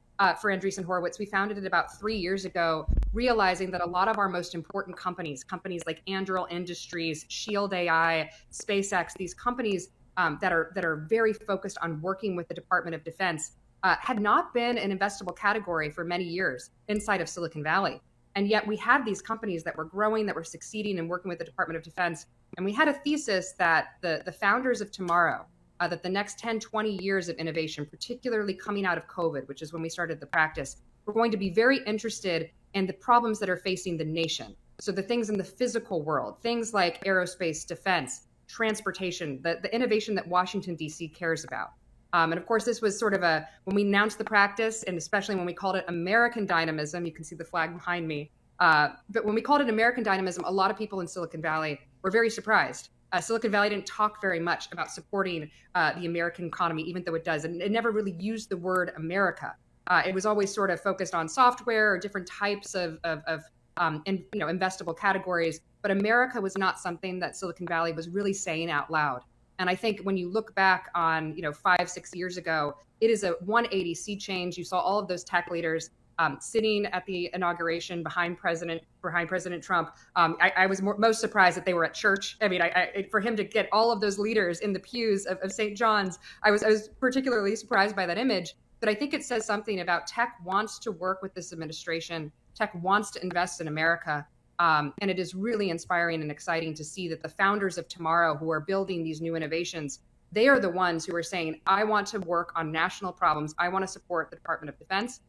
for Andreessen Horowitz. We founded it about 3 years ago, realizing that a lot of our most important companies like Anduril Industries, Shield AI, SpaceX, these companies that are very focused on working with the Department of Defense, had not been an investable category for many years inside of Silicon Valley. And yet we had these companies that were growing, that were succeeding and working with the Department of Defense. And we had a thesis that the founders of tomorrow, that the next 10, 20 years of innovation, particularly coming out of COVID, which is when we started the practice, were going to be very interested in the problems that are facing the nation. So the things in the physical world, things like aerospace, defense, transportation, the innovation that Washington, D.C. cares about. And of course, this was sort of when we announced the practice, and especially when we called it American Dynamism, you can see the flag behind me. But when we called it American Dynamism, a lot of people in Silicon Valley were very surprised. Silicon Valley didn't talk very much about supporting the American economy, even though it does. And it never really used the word America. It was always sort of focused on software or different types of investable categories. But America was not something that Silicon Valley was really saying out loud. And I think when you look back on 5-6 years ago, it is a 180 sea change. You saw all of those tech leaders sitting at the inauguration behind President Trump. I was most surprised that they were at church. I mean, for him to get all of those leaders in the pews of St. John's, I was particularly surprised by that image. But I think it says something about tech wants to work with this administration. Tech wants to invest in America. And it is really inspiring and exciting to see that the founders of tomorrow who are building these new innovations, they are the ones who are saying, I want to work on national problems. I want to support the Department of Defense,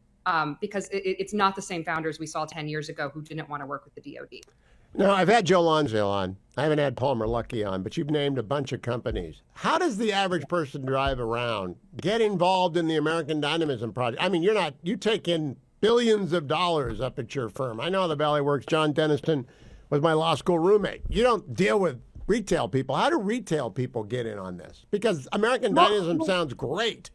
because it's not the same founders we saw 10 years ago who didn't want to work with the DoD. No, I've had Joe Lonsdale on. I haven't had Palmer Luckey on, but you've named a bunch of companies. How does the average person drive around, get involved in the American Dynamism project? I mean, you take in billions of dollars up at your firm. I know how the Valley works. John Denniston was my law school roommate. You don't deal with retail people. How do retail people get in on this? Because American Dynamism sounds great.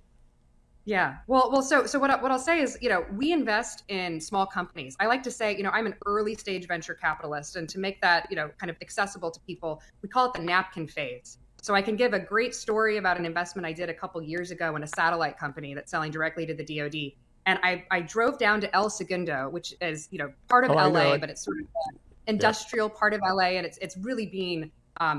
Yeah. So what I'll say is, we invest in small companies. I like to say, I'm an early stage venture capitalist, and to make that, kind of accessible to people, we call it the napkin phase. So I can give a great story about an investment I did a couple years ago in a satellite company that's selling directly to the DoD. And I drove down to El Segundo, which is, part of Oh, I know LA, it. but it's sort of the industrial part of LA, and it's really being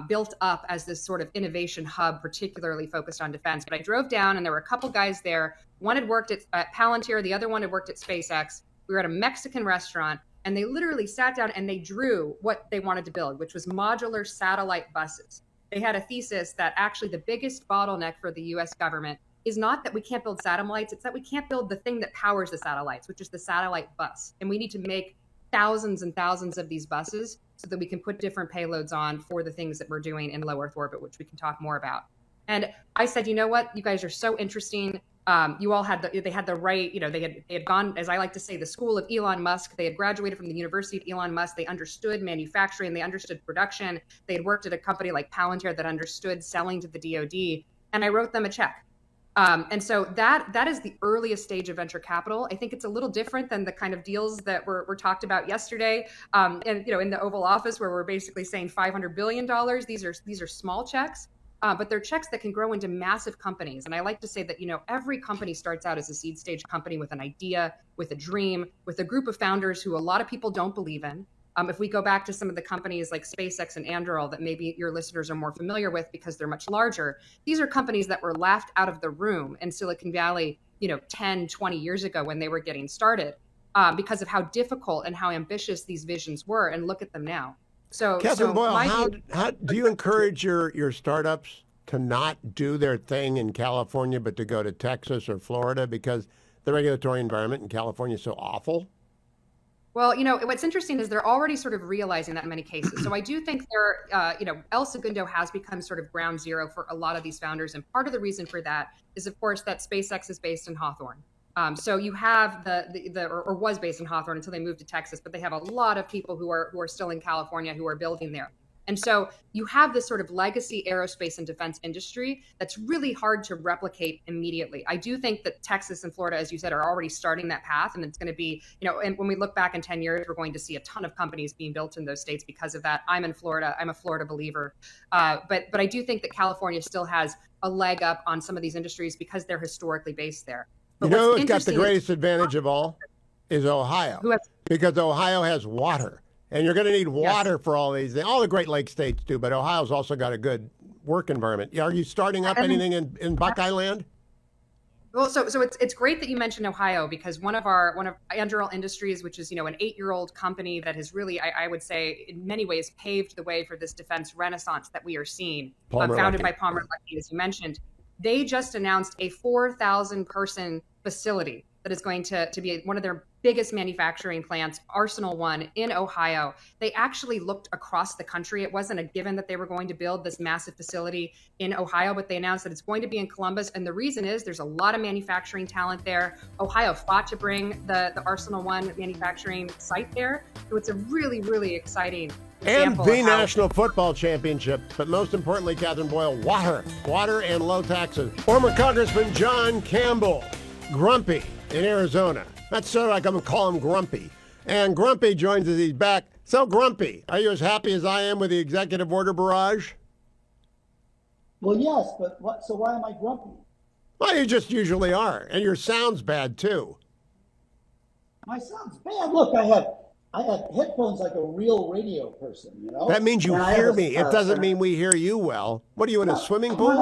built up as this sort of innovation hub, particularly focused on defense. But I drove down, and there were a couple guys there. One had worked at Palantir, the other one had worked at SpaceX. We were at a Mexican restaurant, and they literally sat down and they drew what they wanted to build, which was modular satellite buses. They had a thesis that actually the biggest bottleneck for the US government is not that we can't build satellites, it's that we can't build the thing that powers the satellites, which is the satellite bus. And we need to make thousands and thousands of these buses so that we can put different payloads on for the things that we're doing in low Earth orbit, which we can talk more about. And I said, you know what, you guys are so interesting. You all had they had the right, they had gone, as I like to say, the school of Elon Musk. They had graduated from the University of Elon Musk. They understood manufacturing. They understood production. They had worked at a company like Palantir that understood selling to the DoD. And I wrote them a check. And so that is the earliest stage of venture capital. I think it's a little different than the kind of deals that were talked about yesterday. And in the Oval Office, where we're basically saying $500 billion. These are small checks. But they're checks that can grow into massive companies. And I like to say that, every company starts out as a seed stage company with an idea, with a dream, with a group of founders who a lot of people don't believe in. If we go back to some of the companies like SpaceX and Anduril that maybe your listeners are more familiar with because they're much larger, these are companies that were laughed out of the room in Silicon Valley, 10, 20 years ago when they were getting started because of how difficult and how ambitious these visions were. And look at them now. Catherine Boyle, how view, do you encourage your startups to not do their thing in California, but to go to Texas or Florida because the regulatory environment in California is so awful? Well, what's interesting is they're already sort of realizing that in many cases. So I do think El Segundo has become sort of ground zero for a lot of these founders. And part of the reason for that is, of course, that SpaceX is based in Hawthorne. So you have or was based in Hawthorne until they moved to Texas, but they have a lot of people who are still in California who are building there. And so you have this sort of legacy aerospace and defense industry that's really hard to replicate immediately. I do think that Texas and Florida, as you said, are already starting that path. And it's going to be, and when we look back in 10 years, we're going to see a ton of companies being built in those states because of that. I'm in Florida. I'm a Florida believer. But I do think that California still has a leg up on some of these industries because they're historically based there. But who's got the greatest advantage of all is Ohio, because Ohio has water. And you're going to need water for all these things. All the Great Lakes states do, but Ohio's also got a good work environment. Are you starting up anything in Buckeye Land? Well, so it's great that you mentioned Ohio, because one of Anduril Industries, which is an 8-year-old company that has really, I would say, in many ways paved the way for this defense renaissance that we are seeing, founded by Palmer Luckey, as you mentioned. They just announced a 4,000 person facility that is going to be one of their biggest manufacturing plants, Arsenal One in Ohio. They actually looked across the country. It wasn't a given that they were going to build this massive facility in Ohio, but they announced that it's going to be in Columbus. And the reason is there's a lot of manufacturing talent there. Ohio fought to bring the Arsenal One manufacturing site there. So it's a really, really exciting example. And the National Football Championship. But most importantly, Catherine Boyle, water and low taxes. Former Congressman John Campbell, grumpy in Arizona. That's so I'm going to call him Grumpy. And Grumpy joins us. He's back. So, Grumpy, are you as happy as I am with the executive order barrage? Well, yes, but so why am I grumpy? Well, you just usually are. And your sound's bad, too. My sound's bad. Look, I had headphones like a real radio person, That means you hear me. It doesn't mean we hear you well. What are you, in a swimming pool?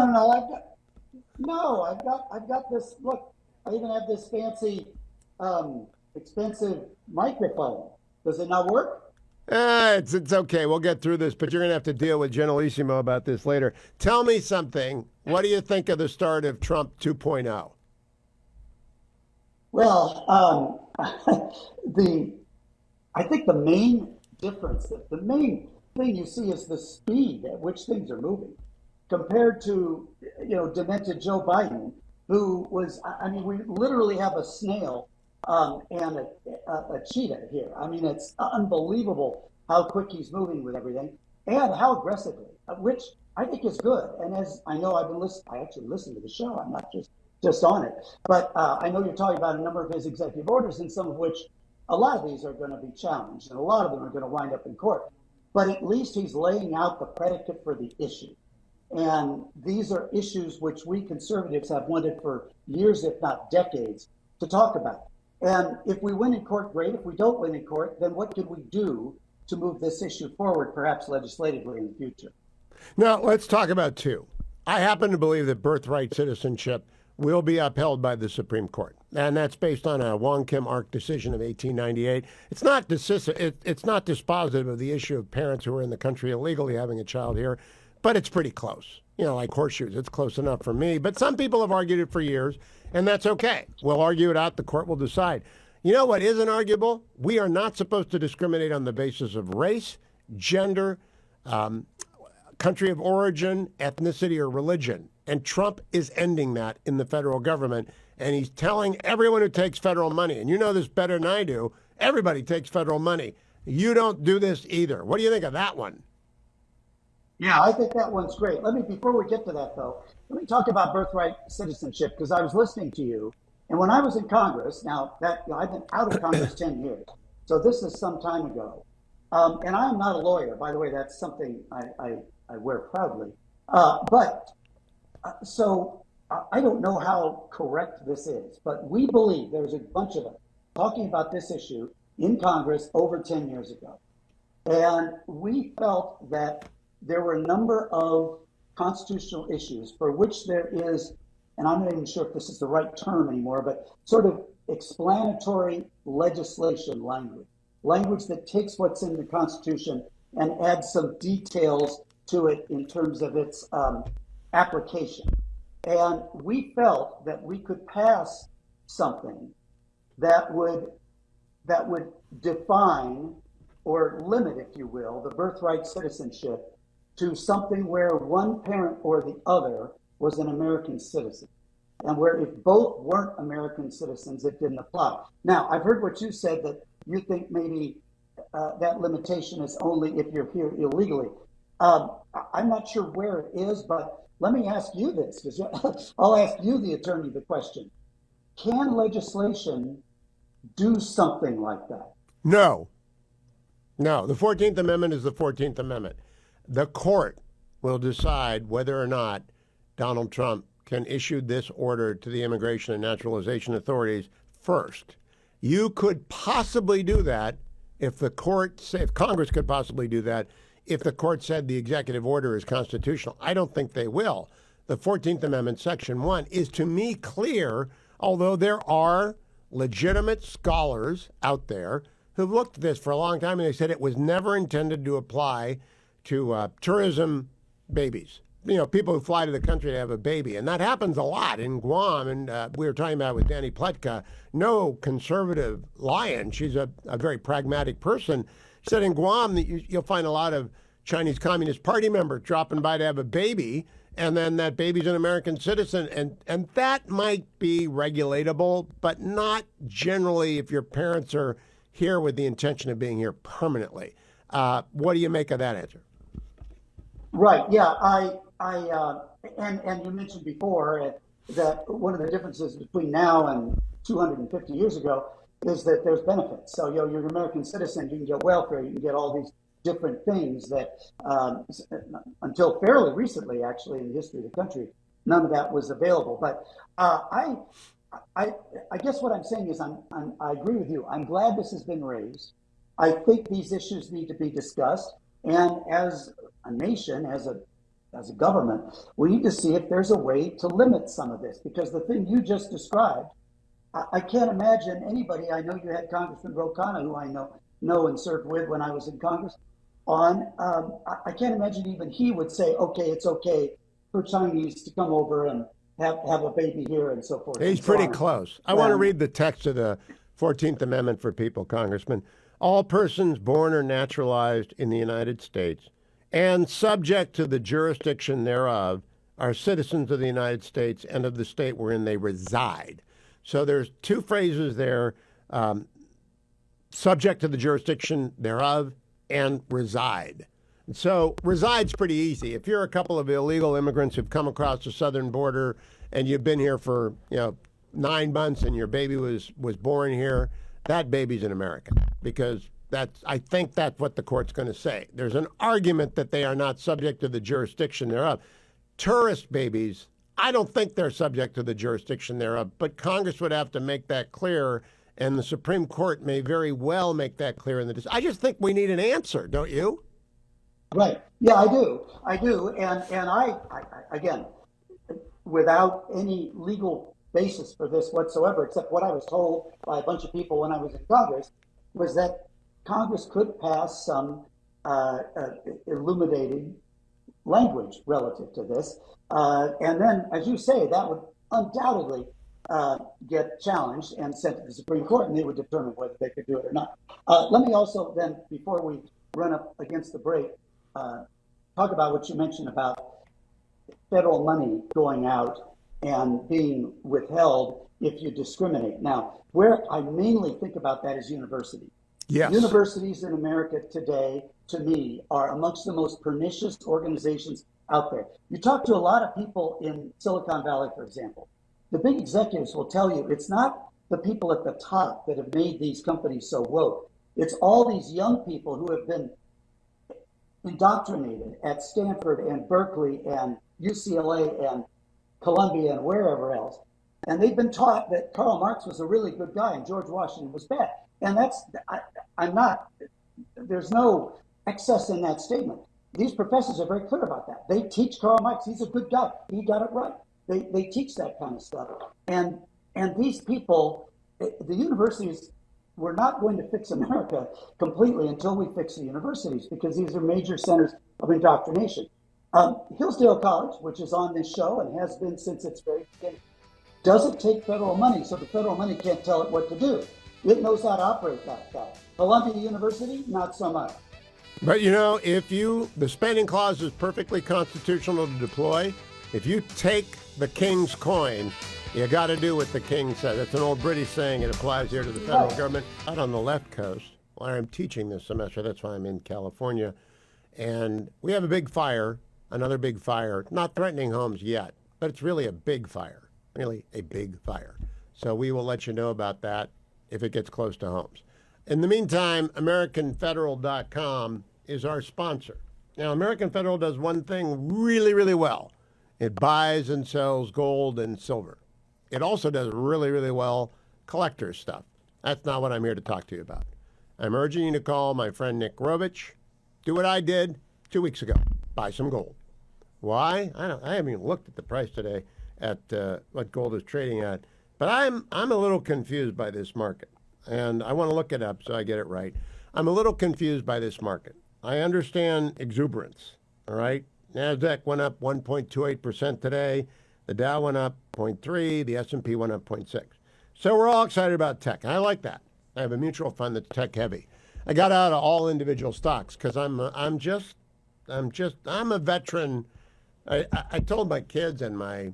No, I've got this. Look, I even have this fancy, expensive microphone. Does it not work? It's okay. We'll get through this, but you're going to have to deal with Generalissimo about this later. Tell me something. What do you think of the start of Trump 2.0? Well, I think the main difference, the main thing you see is the speed at which things are moving compared to, demented Joe Biden, who was, we literally have a snail and a cheetah here. It's unbelievable how quick he's moving with everything and how aggressively, which I think is good. And as I know, I actually listened to the show. I'm not just just on it. But I know you're talking about a number of his executive orders, and some of which, a lot of these are going to be challenged, and a lot of them are going to wind up in court. But at least he's laying out the predicate for the issue. And these are issues which we conservatives have wanted for years, if not decades, to talk about. And if we win in court, great. If we don't win in court, then what can we do to move this issue forward, perhaps legislatively in the future? Now, let's talk about two. I happen to believe that birthright citizenship will be upheld by the Supreme Court. And that's based on a Wong Kim Ark decision of 1898. It's not dispositive of the issue of parents who are in the country illegally having a child here, but it's pretty close. You know, like horseshoes, it's close enough for me. But some people have argued it for years, and that's okay. We'll argue it out. The court will decide. You know what isn't arguable? We are not supposed to discriminate on the basis of race, gender, country of origin, ethnicity, or religion. And Trump is ending that in the federal government. And he's telling everyone who takes federal money, and you know this better than I do, everybody takes federal money. You don't do this either. What do you think of that one? Yeah, I think that one's great. Before we get to that though, let me talk about birthright citizenship, because I was listening to you, and when I was in Congress, I've been out of Congress 10 years, so this is some time ago. And I am not a lawyer, by the way. That's something I wear proudly. So I don't know how correct this is, but we believe there's a bunch of us talking about this issue in Congress over 10 years ago. And we felt that there were a number of constitutional issues for which there is, and I'm not even sure if this is the right term anymore, but sort of explanatory legislation language that takes what's in the Constitution and adds some details to it in terms of its application. And we felt that we could pass something that would define or limit, if you will, the birthright citizenship to something where one parent or the other was an American citizen, and where if both weren't American citizens, it didn't apply. Now, I've heard what you said, that you think maybe that limitation is only if you're here illegally. I'm not sure where it is, but let me ask you this, because I'll ask you, the attorney, the question. Can legislation do something like that? No. The 14th Amendment is the 14th Amendment. The court will decide whether or not Donald Trump can issue this order to the Immigration and Naturalization authorities first. You could possibly do that if Congress could possibly do that if the court said the executive order is constitutional. I don't think they will. The 14th Amendment, Section 1, is to me clear, although there are legitimate scholars out there who've looked at this for a long time, and they said it was never intended to apply to tourism babies. You know, people who fly to the country to have a baby. And that happens a lot in Guam. And we were talking about with Danny Pletka, no conservative lion. She's a very pragmatic person. She said in Guam that you'll find a lot of Chinese Communist Party members dropping by to have a baby, and then that baby's an American citizen. And that might be regulatable, but not generally if your parents are here with the intention of being here permanently. What do you make of that answer? Right. Yeah. And you mentioned before that one of the differences between now and 250 years ago is that there's benefits. So, you're an American citizen, you can get welfare, you can get all these different things that until fairly recently, actually, in the history of the country, none of that was available. But I guess what I'm saying is I agree with you. I'm glad this has been raised. I think these issues need to be discussed. And as a nation, as a government, we need to see if there's a way to limit some of this. Because the thing you just described, I can't imagine anybody. I know you had Congressman Ro Khanna, who I know and served with when I was in Congress, on. I can't imagine even he would say, okay, it's okay for Chinese to come over and have a baby here and so forth. He's pretty close. I want to read the text of the 14th Amendment for people, Congressman. All persons born or naturalized in the United States and subject to the jurisdiction thereof are citizens of the United States and of the state wherein they reside. So there's two phrases there, subject to the jurisdiction thereof and reside. So reside's pretty easy. If you're a couple of illegal immigrants who've come across the southern border and you've been here for 9 months and your baby was born here, that baby's an American, because I think that's what the court's going to say. There's an argument that they are not subject to the jurisdiction thereof. Tourist babies, I don't think they're subject to the jurisdiction thereof, but Congress would have to make that clear, and the Supreme Court may very well make that clear in the. I just think we need an answer, don't you? Right. Yeah, I do. And I again, without any legal basis for this whatsoever, except what I was told by a bunch of people when I was in Congress, was that Congress could pass some illuminating language relative to this. And then, as you say, that would undoubtedly get challenged and sent to the Supreme Court, and they would determine whether they could do it or not. Let me also then, before we run up against the break, talk about what you mentioned about federal money going out and being withheld if you discriminate. Now, where I mainly think about that is universities. Yes. Universities in America today, to me, are amongst the most pernicious organizations out there. You talk to a lot of people in Silicon Valley, for example. The big executives will tell you it's not the people at the top that have made these companies so woke. It's all these young people who have been indoctrinated at Stanford and Berkeley and UCLA and Columbia and wherever else. And they've been taught that Karl Marx was a really good guy and George Washington was bad. And there's no excess in that statement. These professors are very clear about that. They teach Karl Marx, he's a good guy. He got it right. They teach that kind of stuff. And these people, the universities, we're not going to fix America completely until we fix the universities, because these are major centers of indoctrination. Hillsdale College, which is on this show and has been since its very beginning, doesn't take federal money, so the federal money can't tell it what to do. It knows how to operate that guy. Columbia University, not so much. But the spending clause is perfectly constitutional to deploy. If you take the king's coin, you got to do what the king said. It's an old British saying. It applies here to the federal government. Out on the left coast, where I'm teaching this semester, that's why I'm in California, and we have a big fire, another big fire, not threatening homes yet, but it's really a big fire, really a big fire. So we will let you know about that if it gets close to homes. In the meantime, AmericanFederal.com is our sponsor. Now, American Federal does one thing really, really well. It buys and sells gold and silver. It also does really, really well collector's stuff. That's not what I'm here to talk to you about. I'm urging you to call my friend Nick Rovich. Do what I did 2 weeks ago. Buy some gold. Why? I haven't even looked at the price today at what gold is trading at. But I'm a little confused by this market. And I want to look it up so I get it right. I'm a little confused by this market. I understand exuberance, all right? NASDAQ went up 1.28% today. The Dow went up 0.3. The S&P went up 0.6. So we're all excited about tech. I like that. I have a mutual fund that's tech heavy. I got out of all individual stocks because I'm a veteran. I told my kids and my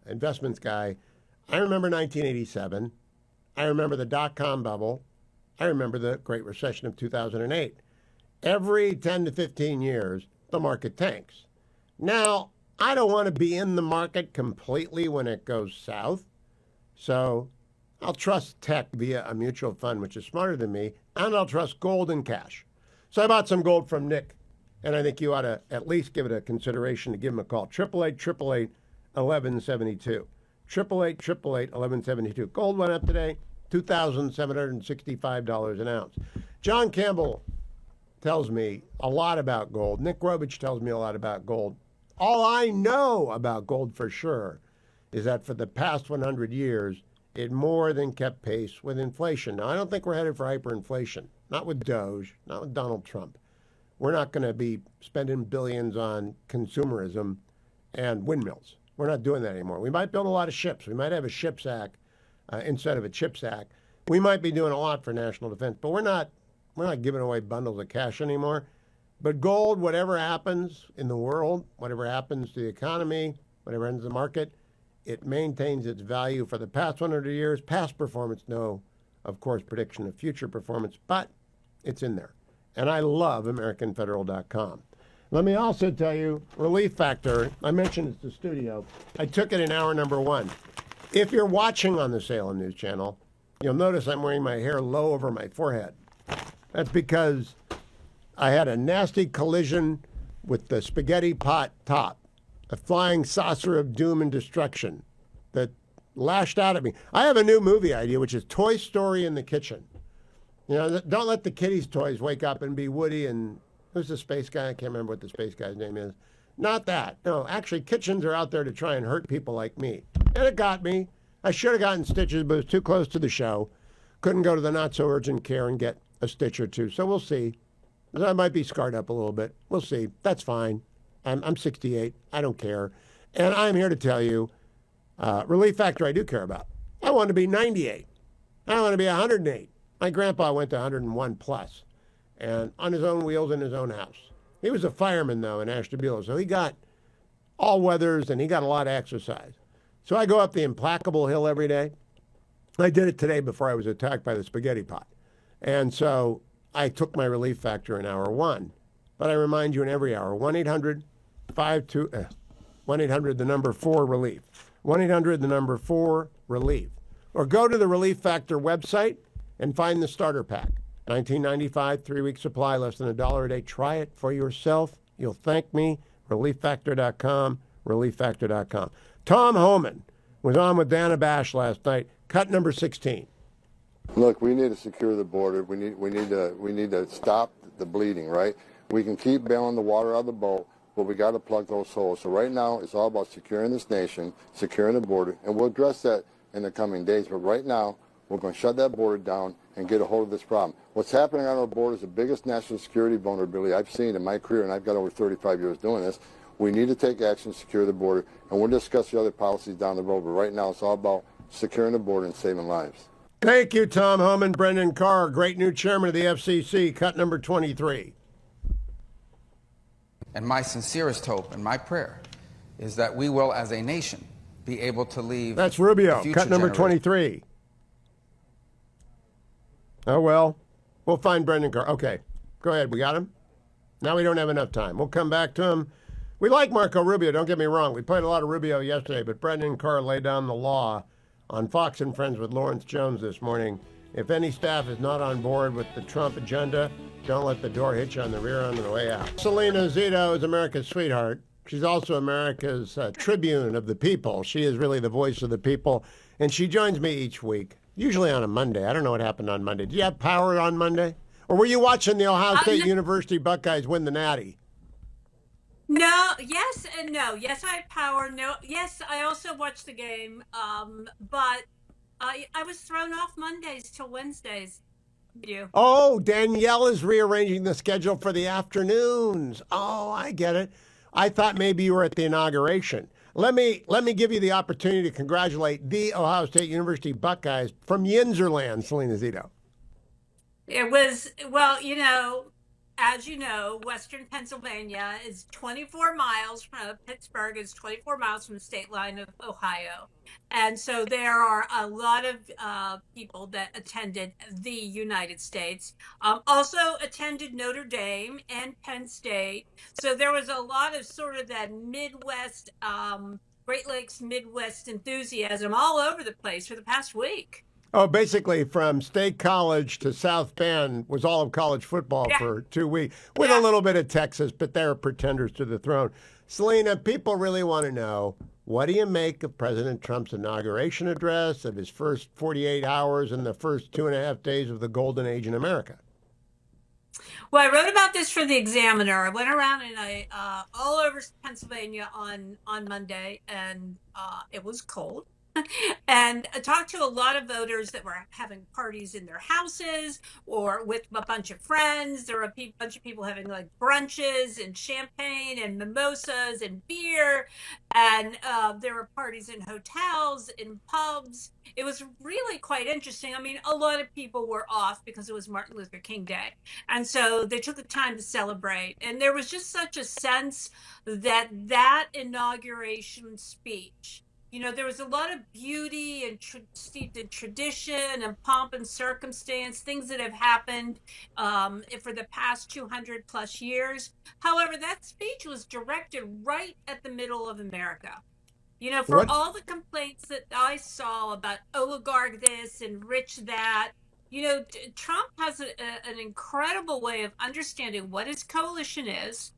investments guy, I remember 1987. I remember the dot-com bubble. I remember the Great Recession of 2008. Every 10 to 15 years, the market tanks. Now, I don't want to be in the market completely when it goes south. So I'll trust tech via a mutual fund, which is smarter than me, and I'll trust gold and cash. So I bought some gold from Nick, and I think you ought to at least give it a consideration to give him a call. 888-888-1172. 888-888-1172. Gold went up today, $2,765 an ounce. John Campbell tells me a lot about gold. Nick Rovich tells me a lot about gold. All I know about gold for sure is that for the past 100 years, it more than kept pace with inflation. Now, I don't think we're headed for hyperinflation. Not with Doge, not with Donald Trump. We're not going to be spending billions on consumerism and windmills. We're not doing that anymore. We might build a lot of ships. We might have a ships act instead of a chips act. We might be doing a lot for national defense, but we're not giving away bundles of cash anymore. But gold, whatever happens in the world, whatever happens to the economy, whatever ends the market, it maintains its value for the past 100 years. Past performance, no, of course, prediction of future performance, but it's in there. And I love AmericanFederal.com. Let me also tell you, Relief Factor, I mentioned it's the studio. I took it in hour number 1. If you're watching on the Salem News Channel, you'll notice I'm wearing my hair low over my forehead. That's because I had a nasty collision with the spaghetti pot top, a flying saucer of doom and destruction that lashed out at me. I have a new movie idea, which is Toy Story in the kitchen. You know, don't let the kiddies' toys wake up and be Woody and who's the space guy? I can't remember what the space guy's name is. Not that. No, actually, kitchens are out there to try and hurt people like me. And it got me. I should have gotten stitches, but it was too close to the show. Couldn't go to the not-so-urgent care and get a stitch or two. So we'll see. I might be scarred up a little bit. We'll see. That's fine. I'm 68. I don't care. And I'm here to tell you, Relief Factor I do care about. I want to be 98. I want to be 108. My grandpa went to 101 plus, and on his own wheels in his own house. He was a fireman, though, in Ashtabula, so he got all weathers, and he got a lot of exercise. So I go up the Implacable Hill every day. I did it today before I was attacked by the spaghetti pot. And so I took my Relief Factor in hour 1. But I remind you in every hour, 1-800 the number 4 relief. 1-800 the number 4 relief. Or go to the Relief Factor website and find the starter pack. $19.95, 3-week supply, less than $1 a day. Try it for yourself. You'll thank me. ReliefFactor.com, ReliefFactor.com. Tom Homan was on with Dana Bash last night. Cut number 16. Look, we need to secure the border. We need to stop the bleeding, right? We can keep bailing the water out of the boat, but we got to plug those holes. So right now, it's all about securing this nation, securing the border, and we'll address that in the coming days. But right now, we're going to shut that border down and get a hold of this problem. What's happening on our border is the biggest national security vulnerability I've seen in my career, and I've got over 35 years doing this. We need to take action, secure the border, and we'll discuss the other policies down the road. But right now, it's all about securing the border and saving lives. Thank you, Tom Homan. Brendan Carr, great new chairman of the FCC. Cut number 23. And my sincerest hope and my prayer is that we will, as a nation, be able to leave. That's Rubio. Cut number 23. Oh, well, we'll find Brendan Carr. Okay, go ahead. We got him? Now we don't have enough time. We'll come back to him. We like Marco Rubio, don't get me wrong. We played a lot of Rubio yesterday, but Brendan Carr laid down the law on Fox and Friends with Lawrence Jones this morning. If any staff is not on board with the Trump agenda, don't let the door hit you on the rear end on the way out. Selena Zito is America's sweetheart. She's also America's tribune of the people. She is really the voice of the people, and she joins me each week, usually on a Monday. I don't know what happened on Monday. Did you have power on Monday? Or were you watching the Ohio State University Buckeyes win the Natty? No, yes and no. Yes, I had power. No, yes, I also watched the game. But I was thrown off Mondays till Wednesdays. You. Oh, Danielle is rearranging the schedule for the afternoons. Oh, I get it. I thought maybe you were at the inauguration. Let me give you the opportunity to congratulate the Ohio State University Buckeyes from Yinzerland, Selena Zito. It was, well, as you know, Western Pennsylvania is 24 miles from Pittsburgh, is 24 miles from the state line of Ohio. And so there are a lot of people that attended the United States, also attended Notre Dame and Penn State. So there was a lot of sort of that Midwest, Great Lakes Midwest enthusiasm all over the place for the past week. Oh, basically from State College to South Bend was all of college football for 2 weeks, with a little bit of Texas, but they're pretenders to the throne. Selena, people really want to know, what do you make of President Trump's inauguration address, of his first 48 hours and the first 2.5 days of the golden age in America? Well, I wrote about this for the Examiner. I went around and all over Pennsylvania on Monday, and it was cold. And I talked to a lot of voters that were having parties in their houses or with a bunch of friends. There were a bunch of people having like brunches and champagne and mimosas and beer. And there were parties in hotels, in pubs. It was really quite interesting. I mean, a lot of people were off because it was Martin Luther King Day. And so they took the time to celebrate. And there was just such a sense that that inauguration speech There was a lot of beauty and steeped in tradition and pomp and circumstance, things that have happened for the past 200 plus years. However, that speech was directed right at the middle of America. For What? all the complaints that I saw about oligarch this and rich that, Trump has an incredible way of understanding what his coalition is,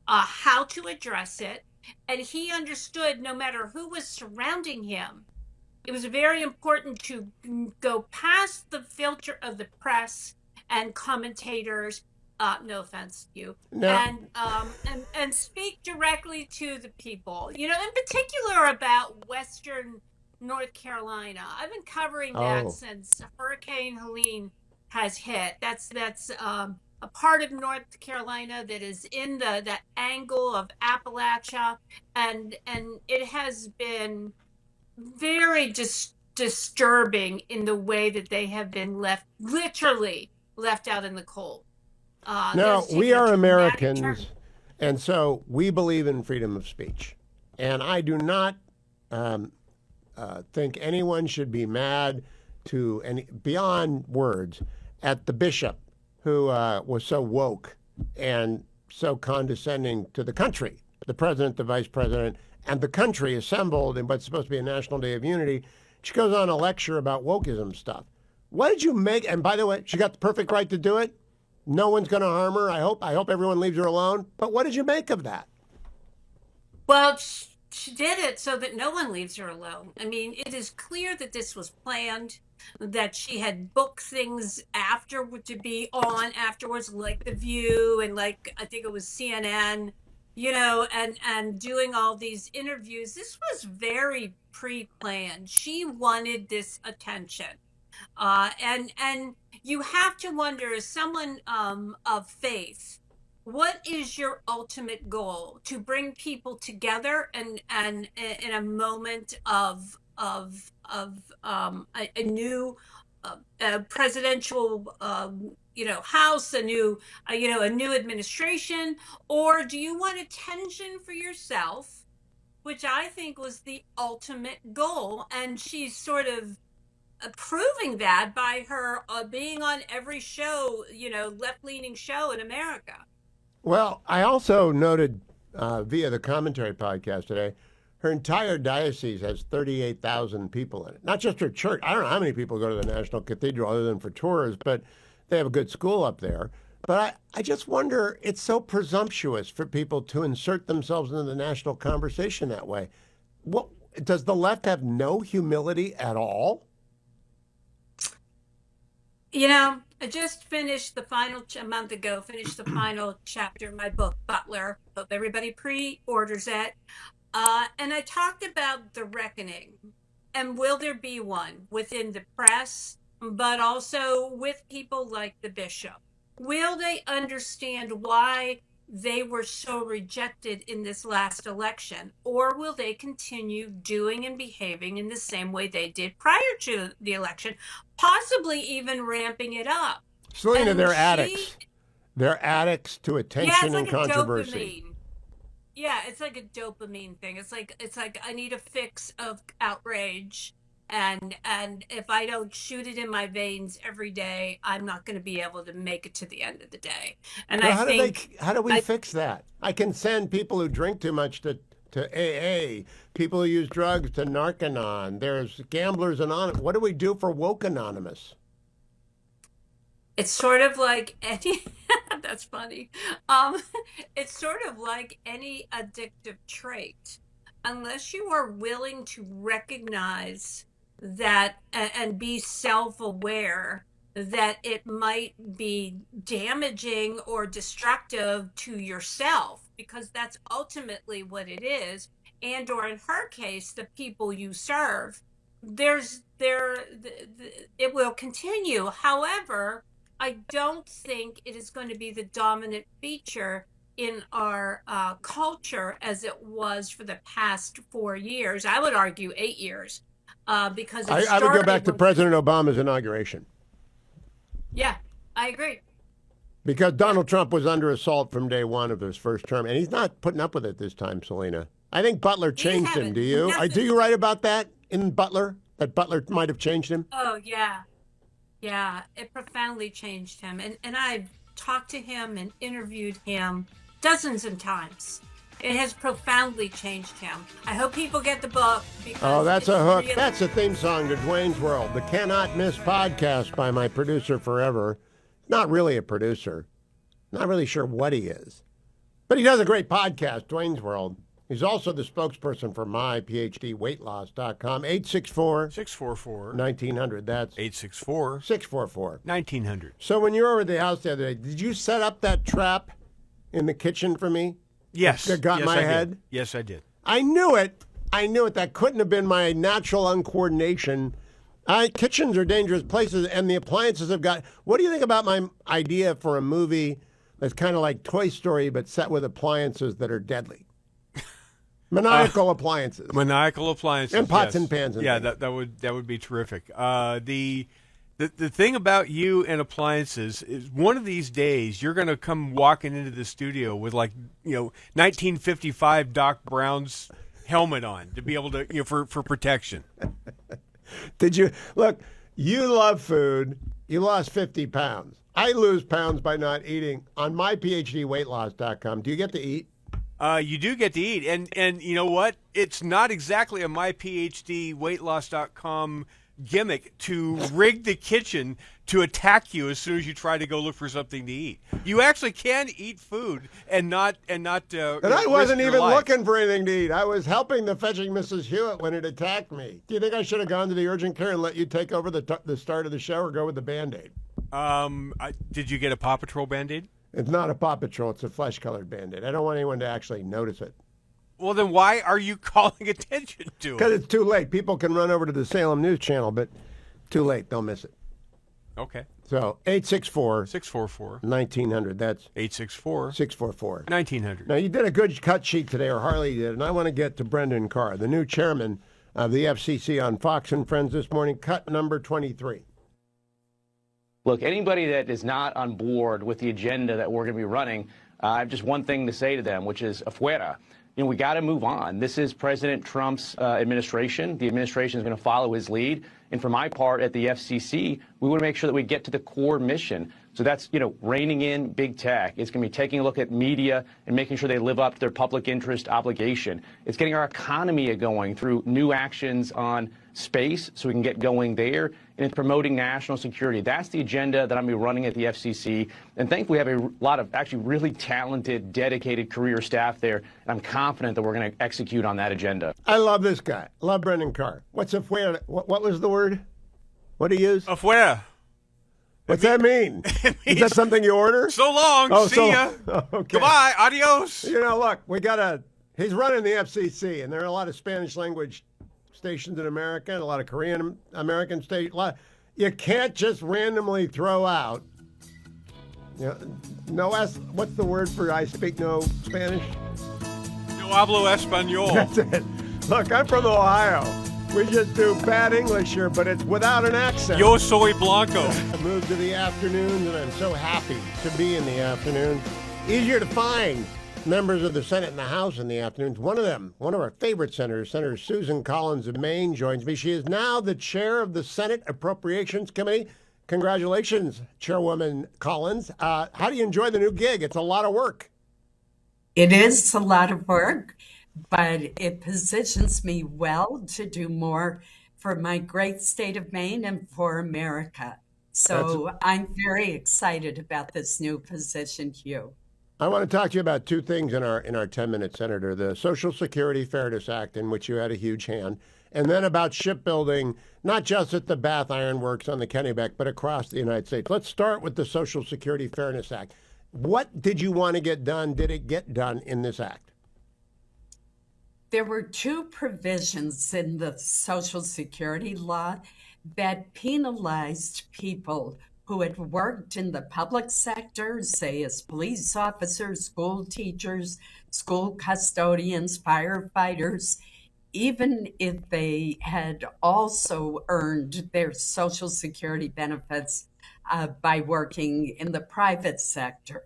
how to address it. And he understood no matter who was surrounding him, it was very important to go past the filter of the press and commentators. No offense, you, No. and speak directly to the people. In particular about Western North Carolina. I've been covering that Oh. since Hurricane Helene has hit. That's a part of North Carolina that is in that angle of Appalachia, and it has been very disturbing in the way that they have been literally left out in the cold. Now, There's we taken a are dramatic turn. Americans, and so we believe in freedom of speech. And I do not think anyone should be mad to any beyond words at the bishop who was so woke and so condescending to the country, the president, the vice president, and the country assembled in what's supposed to be a national day of unity. She goes on a lecture about wokeism stuff. What did you make? And by the way, she got the perfect right to do it. No one's going to harm her. I hope everyone leaves her alone. But what did you make of that? Well, she did it so that no one leaves her alone. I mean, it is clear that this was planned, that she had booked things after to be on afterwards, like The View and like I think it was CNN, and doing all these interviews. This was very pre-planned. She wanted this attention. And you have to wonder, as someone of faith, what is your ultimate goal? To bring people together and in a moment of a new presidential house, a new administration, or do you want attention for yourself, which I think was the ultimate goal? And she's sort of proving that by her being on every show, left-leaning show in America. Well, I also noted via the commentary podcast today, her entire diocese has 38,000 people in it. Not just her church. I don't know how many people go to the National Cathedral other than for tours, but they have a good school up there. But I just wonder, it's so presumptuous for people to insert themselves into the national conversation that way. What, does the left have no humility at all? I just finished a month ago, finished the final chapter of my book, Butler. Hope everybody pre-orders it. And I talked about the reckoning. And will there be one within the press, but also with people like the bishop? Will they understand why they were so rejected in this last election? Or will they continue doing and behaving in the same way they did prior to the election, possibly even ramping it up? Selena, they're addicts. They're addicts to attention and controversy. Dopamine. Yeah, it's like a dopamine thing. It's like I need a fix of outrage. And if I don't shoot it in my veins every day, I'm not going to be able to make it to the end of the day. And well, how do we fix that? I can send people who drink too much to AA, people who use drugs to Narcanon. There's Gamblers Anonymous. What do we do for Woke Anonymous? It's sort of like any, that's funny. It's sort of like any addictive trait. Unless you are willing to recognize that and be self-aware that it might be damaging or destructive to yourself, because that's ultimately what it is, and or in her case, the people you serve, it will continue. However, I don't think it is going to be the dominant feature in our culture as it was for the past 4 years. I would argue 8 years, because I would go back to President Obama's inauguration. Yeah, I agree. Because Donald Trump was under assault from day one of his first term, and he's not putting up with it this time, Selena. I think Butler changed him. Do you? Do you write about that in Butler? That Butler might have changed him? Oh, yeah. Yeah, it profoundly changed him. And I've talked to him and interviewed him dozens of times. It has profoundly changed him. I hope people get the book. Oh, that's a hook. Really... That's a theme song to Dwayne's World, the Cannot Miss podcast by my producer forever. Not really a producer. Not really sure what he is. But he does a great podcast, Dwayne's World. He's also the spokesperson for myphdweightloss.com. 864-644-1900. That's 864-644-1900. So when you were over at the house the other day, did you set up that trap in the kitchen for me? Yes. That got my head? Yes, I did. I knew it. That couldn't have been my natural uncoordination. Kitchens are dangerous places, and the appliances have got... What do you think about my idea for a movie that's kind of like Toy Story, but set with appliances that are deadly? Maniacal appliances. Maniacal appliances. And pots and pans. And things. that would be terrific. The thing about you and appliances is one of these days you're going to come walking into the studio with 1955 Doc Brown's helmet on to be able to for protection. Did you look? You love food. You lost 50 pounds. I lose pounds by not eating. On myphdweightloss.com, do you get to eat? You do get to eat, and you know what? It's not exactly a myphdweightloss.com gimmick to rig the kitchen to attack you as soon as you try to go look for something to eat. You actually can eat food and not. And I wasn't even looking for anything to eat. I was helping the fetching Mrs. Hewitt when it attacked me. Do you think I should have gone to the urgent care and let you take over the start of the show, or go with the Band-Aid? Did you get a Paw Patrol Band-Aid? It's not a Paw Patrol. It's a flesh-colored Band-Aid. I don't want anyone to actually notice it. Well, then why are you calling attention to it? Because it's too late. People can run over to the Salem News Channel, but too late. They'll miss it. Okay. So 864-644-1900. That's 864-644-1900. Now, you did a good cut sheet today, or Harley did, and I want to get to Brendan Carr, the new chairman of the FCC, on Fox and Friends this morning, cut number 23. Look, anybody that is not on board with the agenda that we're going to be running, I have just one thing to say to them, which is afuera. We got to move on. This is President Trump's administration. The administration is going to follow his lead. And for my part at the FCC, we want to make sure that we get to the core mission. So that's, reining in big tech. It's going to be taking a look at media and making sure they live up to their public interest obligation. It's getting our economy going through new actions on space so we can get going there. And it's promoting national security. That's the agenda that I'm going to be running at the FCC. And thankfully, we have a lot of actually really talented, dedicated career staff there. And I'm confident that we're going to execute on that agenda. I love this guy. Love Brendan Carr. What's afuera? What was the word? What do you use? Afuera. What's that mean? Is that something you order? So long. See ya. Okay. Goodbye. Adios. Look, he's running the FCC, and there are a lot of Spanish language stations in America and a lot of Korean American stations. You can't just randomly throw out, what's the word for I speak no Spanish? No hablo español. That's it. Look, I'm from Ohio. We just do bad English here, but it's without an accent. Yo soy blanco. I moved to the afternoons, and I'm so happy to be in the afternoons. Easier to find members of the Senate and the House in the afternoons. One of our favorite senators, Senator Susan Collins of Maine, joins me. She is now the chair of the Senate Appropriations Committee. Congratulations, Chairwoman Collins. How do you enjoy the new gig? It's a lot of work. It is a lot of work, but it positions me well to do more for my great state of Maine and for America. So I'm very excited about this new position, Hugh. I want to talk to you about two things in our 10-minute, Senator. The Social Security Fairness Act, in which you had a huge hand, and then about shipbuilding, not just at the Bath Iron Works on the Kennebec, but across the United States. Let's start with the Social Security Fairness Act. What did you want to get done? Did it get done in this act? There were two provisions in the Social Security law that penalized people who had worked in the public sector, say as police officers, school teachers, school custodians, firefighters, even if they had also earned their Social Security benefits by working in the private sector.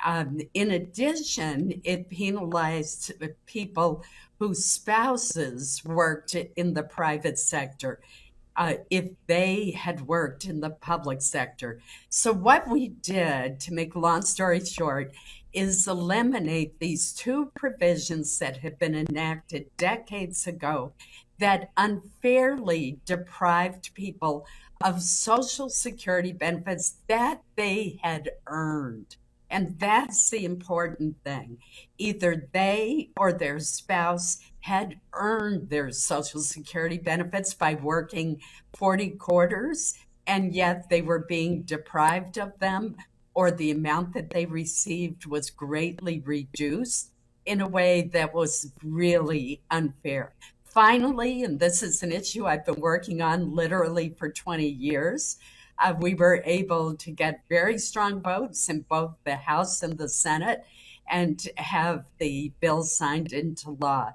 In addition, it penalized people whose spouses worked in the private sector if they had worked in the public sector. So, what we did, to make a long story short, is eliminate these two provisions that had been enacted decades ago that unfairly deprived people of Social Security benefits that they had earned. And that's the important thing. Either they or their spouse had earned their Social Security benefits by working 40 quarters, and yet they were being deprived of them, or the amount that they received was greatly reduced in a way that was really unfair. Finally, and this is an issue I've been working on literally for 20 years, we were able to get very strong votes in both the House and the Senate and have the bill signed into law.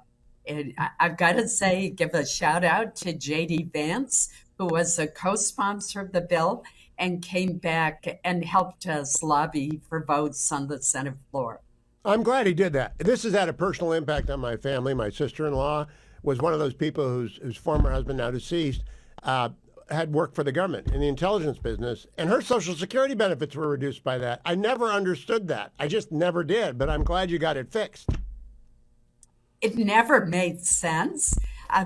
I've got to say, give a shout out to J.D. Vance, who was a co-sponsor of the bill and came back and helped us lobby for votes on the Senate floor. I'm glad he did that. This has had a personal impact on my family. My sister-in-law was one of those people whose former husband, now deceased, had worked for the government in the intelligence business, and her Social Security benefits were reduced by that. I never understood that. I just never did, but I'm glad you got it fixed. It never made sense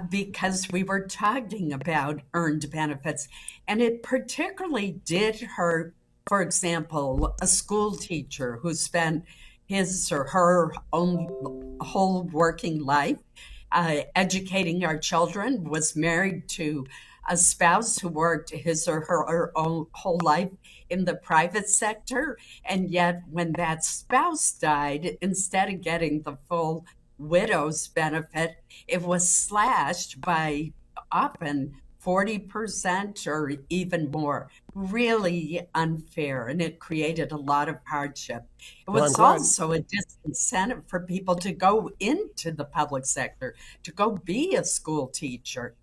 because we were talking about earned benefits, and it particularly did hurt, for example, a school teacher who spent his or her own whole working life educating our children, was married to a spouse who worked his or her own whole life in the private sector. And yet, when that spouse died, instead of getting the full widow's benefit, it was slashed by often 40% or even more. Really unfair, and it created a lot of hardship. It Well, I'm was glad. also a disincentive for people to go into the public sector, to go be a school teacher.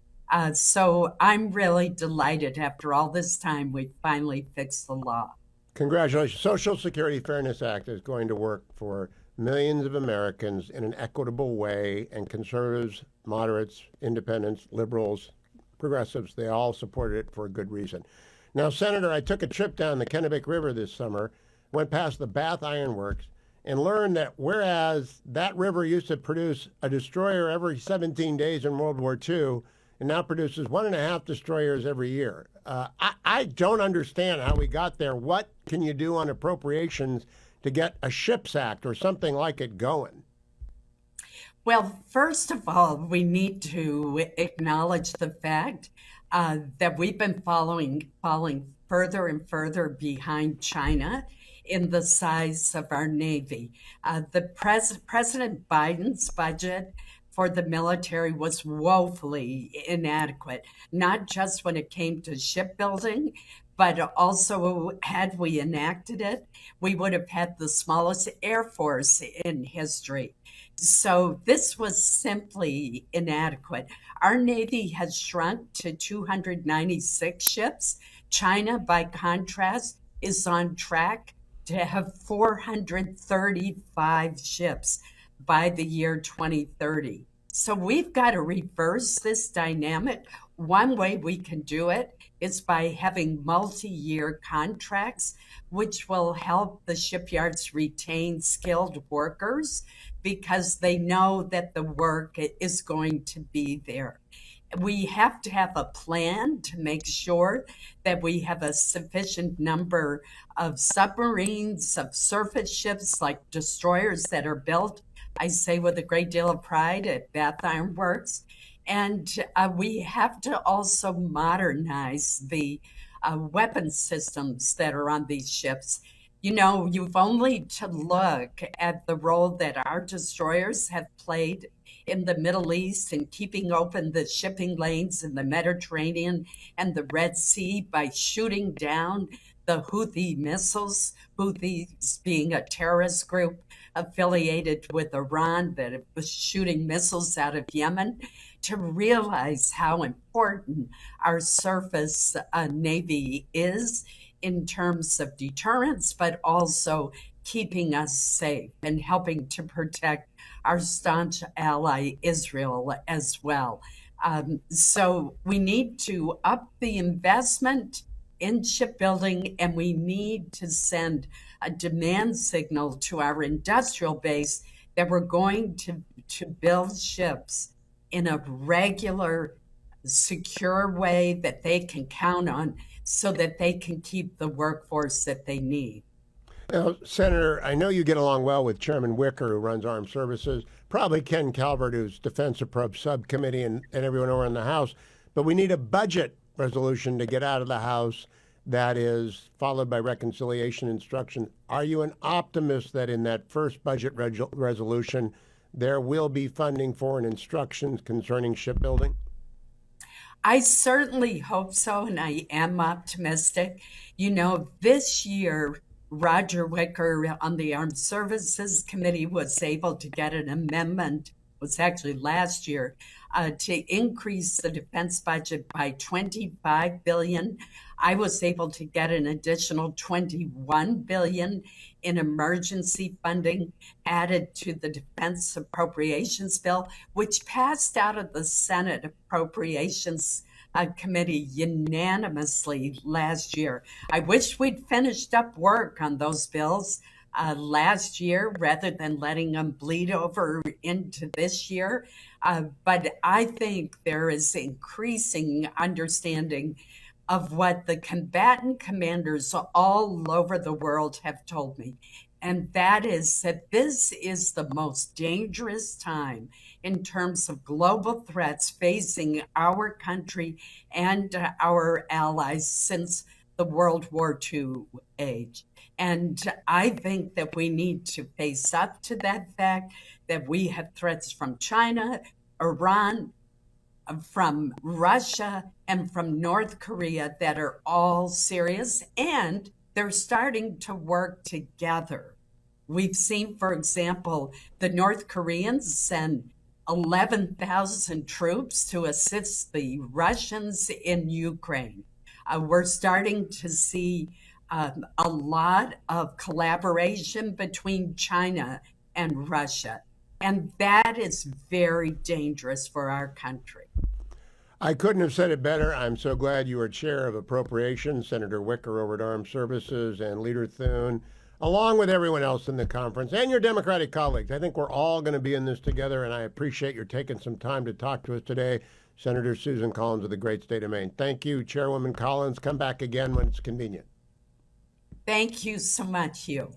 So I'm really delighted after all this time we finally fixed the law. Congratulations. Social Security Fairness Act is going to work for millions of Americans in an equitable way, and conservatives, moderates, independents, liberals, progressives, they all supported it for a good reason. Now, Senator, I took a trip down the Kennebec River this summer, went past the Bath Iron Works, and learned that whereas that river used to produce a destroyer every 17 days in World War II, it now produces 1.5 destroyers every year. I don't understand how we got there. What can you do on appropriations to get a SHIPS Act or something like it going? Well, first of all, we need to acknowledge the fact that we've been falling further and further behind China in the size of our Navy. President Biden's budget for the military was woefully inadequate, not just when it came to shipbuilding, but also had we enacted it, we would have had the smallest Air Force in history. So this was simply inadequate. Our Navy has shrunk to 296 ships. China, by contrast, is on track to have 435 ships by the year 2030. So we've got to reverse this dynamic. One way we can do it is by having multi-year contracts, which will help the shipyards retain skilled workers because they know that the work is going to be there. We have to have a plan to make sure that we have a sufficient number of submarines, of surface ships like destroyers that are built, I say with a great deal of pride, at Bath Iron Works. And we have to also modernize the weapon systems that are on these ships. You know, you've only to look at the role that our destroyers have played in the Middle East in keeping open the shipping lanes in the Mediterranean and the Red Sea by shooting down the Houthi missiles, Houthis being a terrorist group affiliated with Iran that was shooting missiles out of Yemen, to realize how important our surface Navy is in terms of deterrence, but also keeping us safe and helping to protect our staunch ally Israel as well. So we need to up the investment in shipbuilding, and we need to send a demand signal to our industrial base that we're going to build ships in a regular, secure way that they can count on so that they can keep the workforce that they need. Now, Senator, I know you get along well with Chairman Wicker, who runs Armed Services, probably Ken Calvert, who's Defense Approach Subcommittee, and everyone over in the House. But we need a budget resolution to get out of the House that is followed by reconciliation instruction. Are you an optimist that in that first budget resolution there will be funding for and instructions concerning shipbuilding? I certainly hope so, and I am optimistic. You know, this year, Roger Wicker on the Armed Services Committee was able to get an amendment, it was actually last year, to increase the defense budget by $25 billion. I was able to get an additional $21 billion in emergency funding added to the Defense Appropriations Bill, which passed out of the Senate Appropriations Committee unanimously last year. I wish we'd finished up work on those bills last year rather than letting them bleed over into this year. But I think there is increasing understanding of what the combatant commanders all over the world have told me. And that is that this is the most dangerous time in terms of global threats facing our country and our allies since the World War II age. And I think that we need to face up to that fact that we have threats from China, Iran, from Russia, and from North Korea that are all serious, and they're starting to work together. We've seen, for example, the North Koreans send 11,000 troops to assist the Russians in Ukraine. We're starting to see a lot of collaboration between China and Russia, and that is very dangerous for our country. I couldn't have said it better. I'm so glad you are Chair of Appropriations, Senator Wicker over at Armed Services, and Leader Thune, along with everyone else in the conference and your Democratic colleagues. I think we're all going to be in this together, and I appreciate your taking some time to talk to us today. Senator Susan Collins of the great state of Maine. Thank you, Chairwoman Collins. Come back again when it's convenient. Thank you so much, Hugh.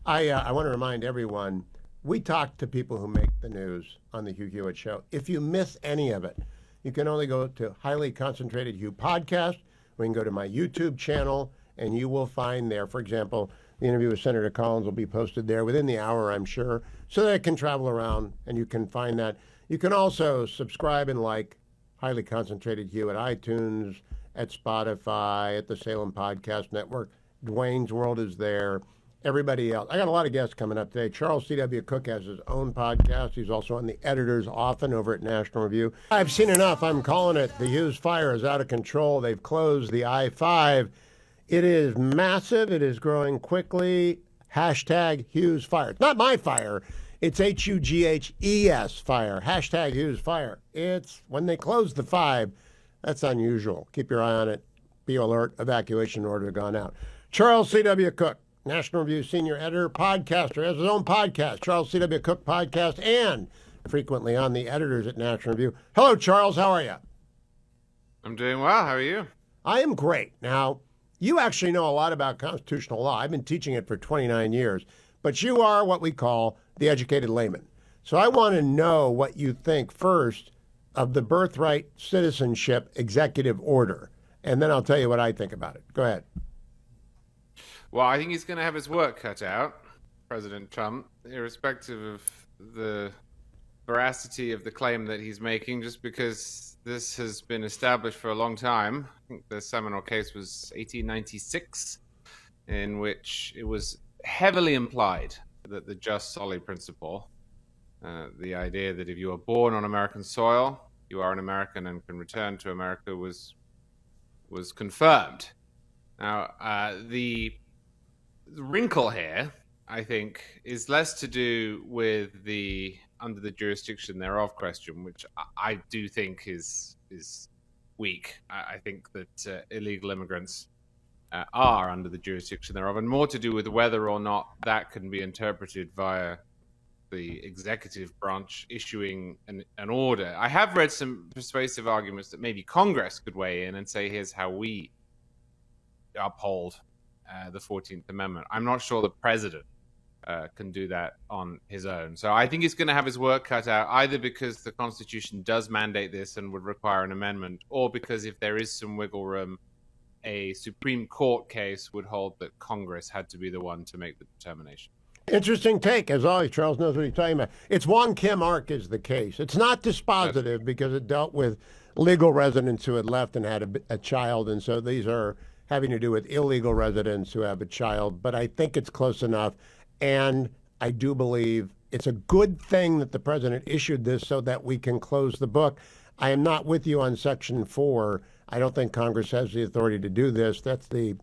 I want to remind everyone, we talk to people who make the news on the Hugh Hewitt Show. If you miss any of it, you can only go to Highly Concentrated Hugh Podcast, or you can go to my YouTube channel, and you will find there, for example, the interview with Senator Collins will be posted there within the hour, I'm sure, so that it can travel around and you can find that. You can also subscribe and like Highly Concentrated Hugh at iTunes, at Spotify, at the Salem Podcast Network. Dwayne's World is there. Everybody else. I got a lot of guests coming up today. Charles C.W. Cook has his own podcast. He's also on the Editor's Often over at National Review. I've seen enough. I'm calling it. The Hughes fire is out of control. They've closed the I-5. It is massive. It is growing quickly. Hashtag Hughes fire. It's not my fire. It's Hughes fire. Hashtag Hughes fire. It's when they close the 5. That's unusual. Keep your eye on it. Be alert. Evacuation order gone out. Charles C.W. Cook, National Review senior editor, podcaster, has his own podcast, Charles C.W. Cook Podcast, and frequently on the editors at National Review. Hello, Charles. How are you? I'm doing well. How are you? I am great. Now, you actually know a lot about constitutional law. I've been teaching it for 29 years, but you are what we call the educated layman. So I want to know what you think first of the Birthright Citizenship Executive Order, and then I'll tell you what I think about it. Go ahead. Well, I think he's going to have his work cut out, President Trump, irrespective of the veracity of the claim that he's making, just because this has been established for a long time. I think the seminal case was 1896, in which it was heavily implied that the just soli principle, the idea that if you are born on American soil, you are an American and can return to America, was confirmed. Now, the wrinkle here I think, is less to do with the under the jurisdiction thereof question, which I do think is weak. I think that illegal immigrants are under the jurisdiction thereof, and more to do with whether or not that can be interpreted via the executive branch issuing an order. I have read some persuasive arguments that maybe Congress could weigh in and say, here's how we uphold the 14th Amendment. I'm not sure the president can do that on his own. So I think he's going to have his work cut out, either because the Constitution does mandate this and would require an amendment, or because if there is some wiggle room, a Supreme Court case would hold that Congress had to be the one to make the determination. Interesting take. As always, Charles knows what he's talking about. It's Wong Kim Ark is the case. It's not dispositive because it dealt with legal residents who had left and had a child, and so these are having to do with illegal residents who have a child. But I think it's close enough, and I do believe it's a good thing that the president issued this so that we can close the book. I am not with you on Section 4. I don't think Congress has the authority to do this. That's the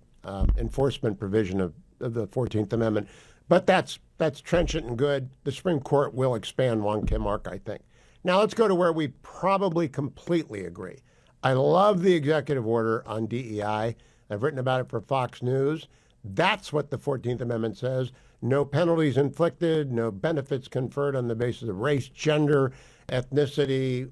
enforcement provision of the 14th Amendment. But that's trenchant and good. The Supreme Court will expand Wong Kim Ark, I think. Now let's go to where we probably completely agree. I love the executive order on DEI. I've written about it for Fox News. That's what the 14th Amendment says. No penalties inflicted, no benefits conferred on the basis of race, gender, ethnicity,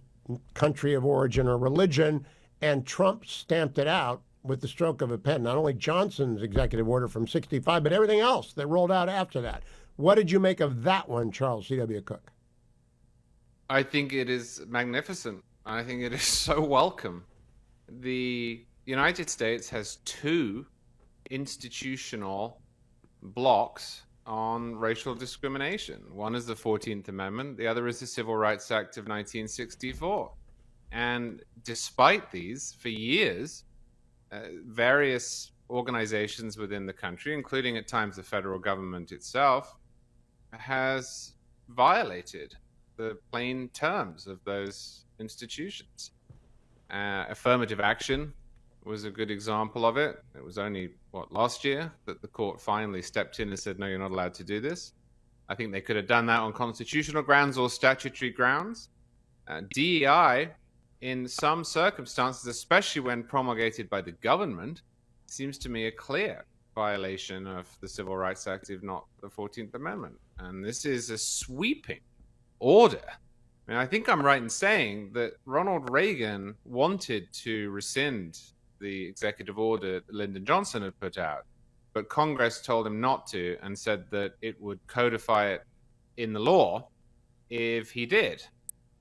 country of origin, or religion. And Trump stamped it out with the stroke of a pen. Not only Johnson's executive order from 65, but everything else that rolled out after that. What did you make of that one, Charles C.W. Cook? I think it is magnificent. I think it is so welcome. The United States has two institutional blocks on racial discrimination. One is the 14th Amendment. The other is the Civil Rights Act of 1964. And despite these, for years, various organizations within the country, including at times the federal government itself, has violated the plain terms of those institutions. Affirmative action was a good example of it. It was only, last year that the court finally stepped in and said, no, you're not allowed to do this. I think they could have done that on constitutional grounds or statutory grounds. DEI, in some circumstances, especially when promulgated by the government, seems to me a clear violation of the Civil Rights Act, if not the 14th Amendment. And this is a sweeping order. I mean, I think I'm right in saying that Ronald Reagan wanted to rescind the executive order that Lyndon Johnson had put out, but Congress told him not to and said that it would codify it in the law if he did.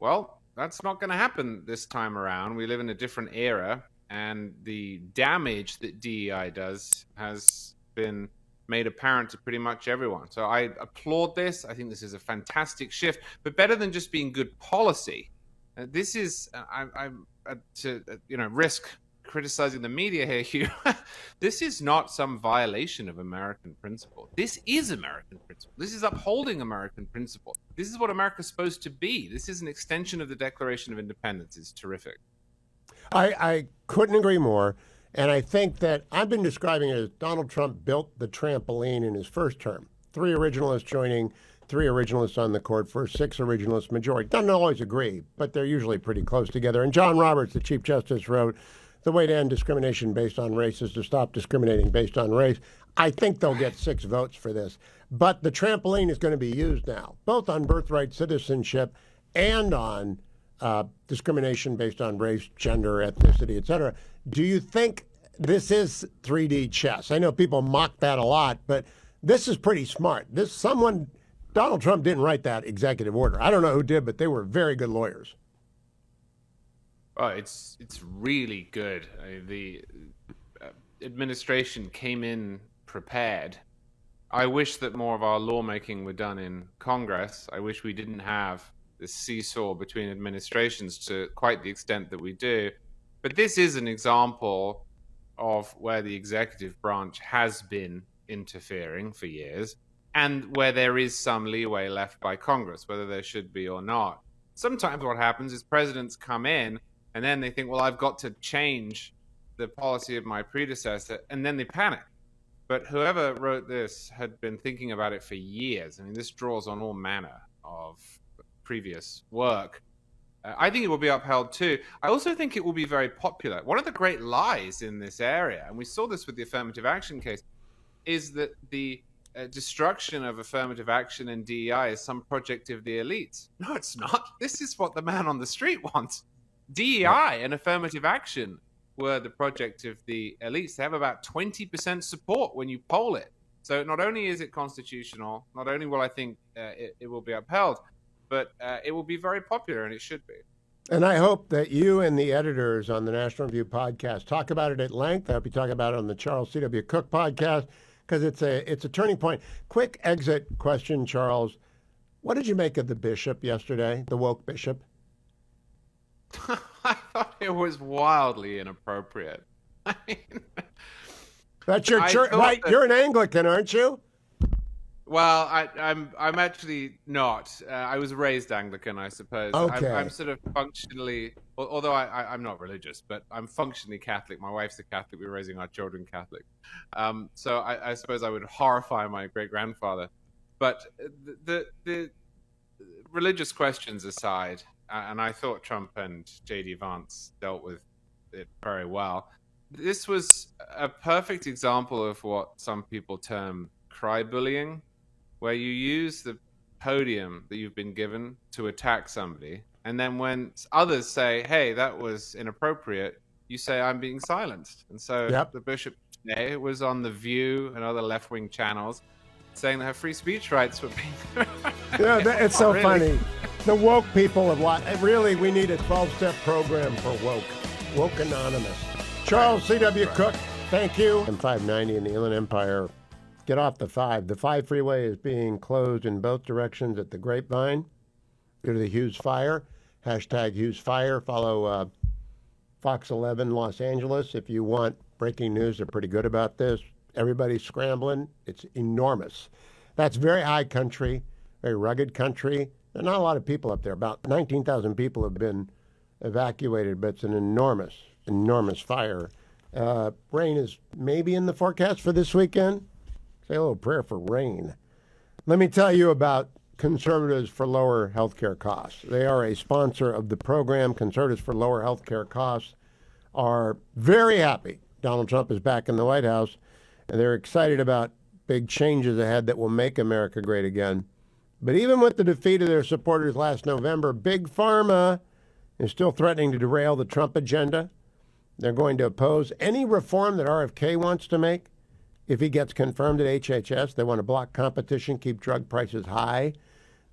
Well, that's not going to happen this time around. We live in a different era, and the damage that DEI does has been made apparent to pretty much everyone. So I applaud this. I think this is a fantastic shift, but better than just being good policy. This is, I'm to risk criticizing the media here, Hugh. This is not some violation of American principle. This is American principle. This is upholding American principle. This is what America's supposed to be. This is an extension of the Declaration of Independence. It's terrific. I couldn't agree more. And I think that I've been describing it as Donald Trump built the trampoline in his first term. 3 originalists joining, 3 originalists on the court for 6 originalist majority. Doesn't always agree, but they're usually pretty close together. And John Roberts, the Chief Justice, wrote, the way to end discrimination based on race is to stop discriminating based on race. I think they'll get 6 votes for this. But the trampoline is going to be used now, both on birthright citizenship and on discrimination based on race, gender, ethnicity, etc. Do you think this is 3D chess? I know people mock that a lot, but this is pretty smart. Donald Trump didn't write that executive order. I don't know who did, but they were very good lawyers. Oh, it's really good. The administration came in prepared. I wish that more of our lawmaking were done in Congress. I wish we didn't have this seesaw between administrations to quite the extent that we do. But this is an example of where the executive branch has been interfering for years, and where there is some leeway left by Congress, whether there should be or not. Sometimes what happens is presidents come in and then they think, well, I've got to change the policy of my predecessor, and then they panic. But whoever wrote this had been thinking about it for years. I mean, this draws on all manner of previous work. I think it will be upheld too. I also think it will be very popular. One of the great lies in this area, and we saw this with the affirmative action case, is that the destruction of affirmative action and DEI is some project of the elites. No, it's not. This is what the man on the street wants. DEI and affirmative action were the project of the elites. They have about 20% support when you poll it. So not only is it constitutional, not only will I think it will be upheld, but it will be very popular, and it should be. And I hope that you and the editors on the National Review podcast talk about it at length. I hope you talk about it on the Charles C.W. Cook podcast, because it's a turning point. Quick exit question, Charles. What did you make of the bishop yesterday, the woke bishop? I thought it was wildly inappropriate. I mean, that's your church, right? You're an Anglican, aren't you? Well, I'm actually not. I was raised Anglican, I suppose. Okay. I'm sort of functionally, although I'm not religious, but I'm functionally Catholic. My wife's a Catholic. We're raising our children Catholic. So I suppose I would horrify my great-grandfather. But the religious questions aside, and I thought Trump and J.D. Vance dealt with it very well. This was a perfect example of what some people term cry bullying, where you use the podium that you've been given to attack somebody, and then when others say, hey, that was inappropriate, you say, I'm being silenced. And so the bishop today was on The View and other left-wing channels saying that her free speech rights were being... It's so funny. The woke people have really, we need a 12-step program for woke Anonymous. Charles C.W. Cook, thank you. And 590 in the Inland Empire. Get off the 5. The 5 freeway is being closed in both directions at the Grapevine due to the Hughes fire. Hashtag Hughes fire. Follow Fox 11 Los Angeles if you want breaking news. They're pretty good about this. Everybody's scrambling. It's enormous. That's very high country, very rugged country. There are not a lot of people up there. About 19,000 people have been evacuated, but it's an enormous, enormous fire. Rain is maybe in the forecast for this weekend. Say a little prayer for rain. Let me tell you about Conservatives for Lower Healthcare Costs. They are a sponsor of the program. Conservatives for Lower Healthcare Costs are very happy Donald Trump is back in the White House, and they're excited about big changes ahead that will make America great again. But even with the defeat of their supporters last November, Big Pharma is still threatening to derail the Trump agenda. They're going to oppose any reform that RFK wants to make. If he gets confirmed at HHS, they want to block competition, keep drug prices high.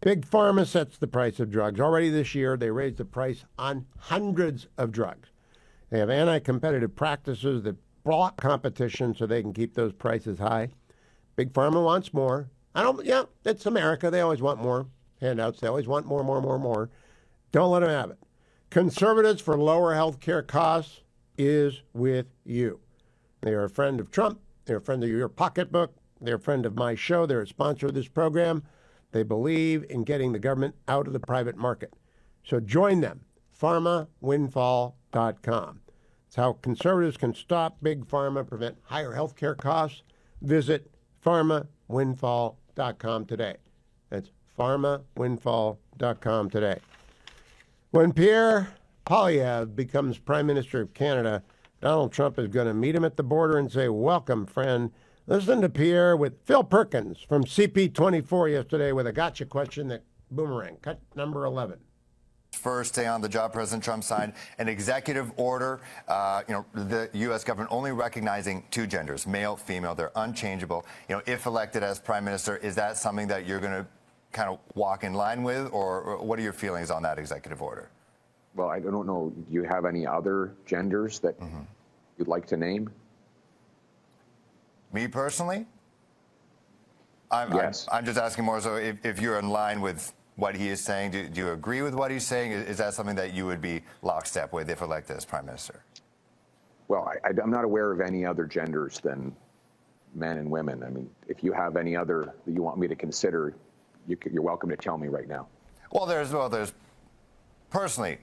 Big Pharma sets the price of drugs. Already this year, they raised the price on hundreds of drugs. They have anti-competitive practices that block competition so they can keep those prices high. Big Pharma wants more. It's America. They always want more handouts. They always want more. Don't let them have it. Conservatives for Lower health care costs is with you. They are a friend of Trump. They're a friend of your pocketbook. They're a friend of my show. They're a sponsor of this program. They believe in getting the government out of the private market. So join them, pharmawindfall.com. It's how conservatives can stop Big Pharma, prevent higher health care costs. Visit pharmawindfall.com today. That's pharmawindfall.com today. When Pierre Poilievre becomes Prime Minister of Canada, Donald Trump is going to meet him at the border and say, welcome, friend. Listen to Pierre with Phil Perkins from CP24 yesterday with a gotcha question that boomerang. Cut number 11. First day on the job, President Trump signed an executive order, the U.S. government only recognizing two genders, male, female. They're unchangeable. If elected as prime minister, is that something that you're going to kind of walk in line with, or what are your feelings on that executive order? Well, I don't know. Do you have any other genders that you'd like to name? Me personally? Yes. I'm just asking more so if you're in line with what he is saying. Do you agree with what he's saying? Is that something that you would be lockstep with if elected as prime minister? Well, I'm not aware of any other genders than men and women. I mean, if you have any other that you want me to consider, you're welcome to tell me right now. Well, there's personally,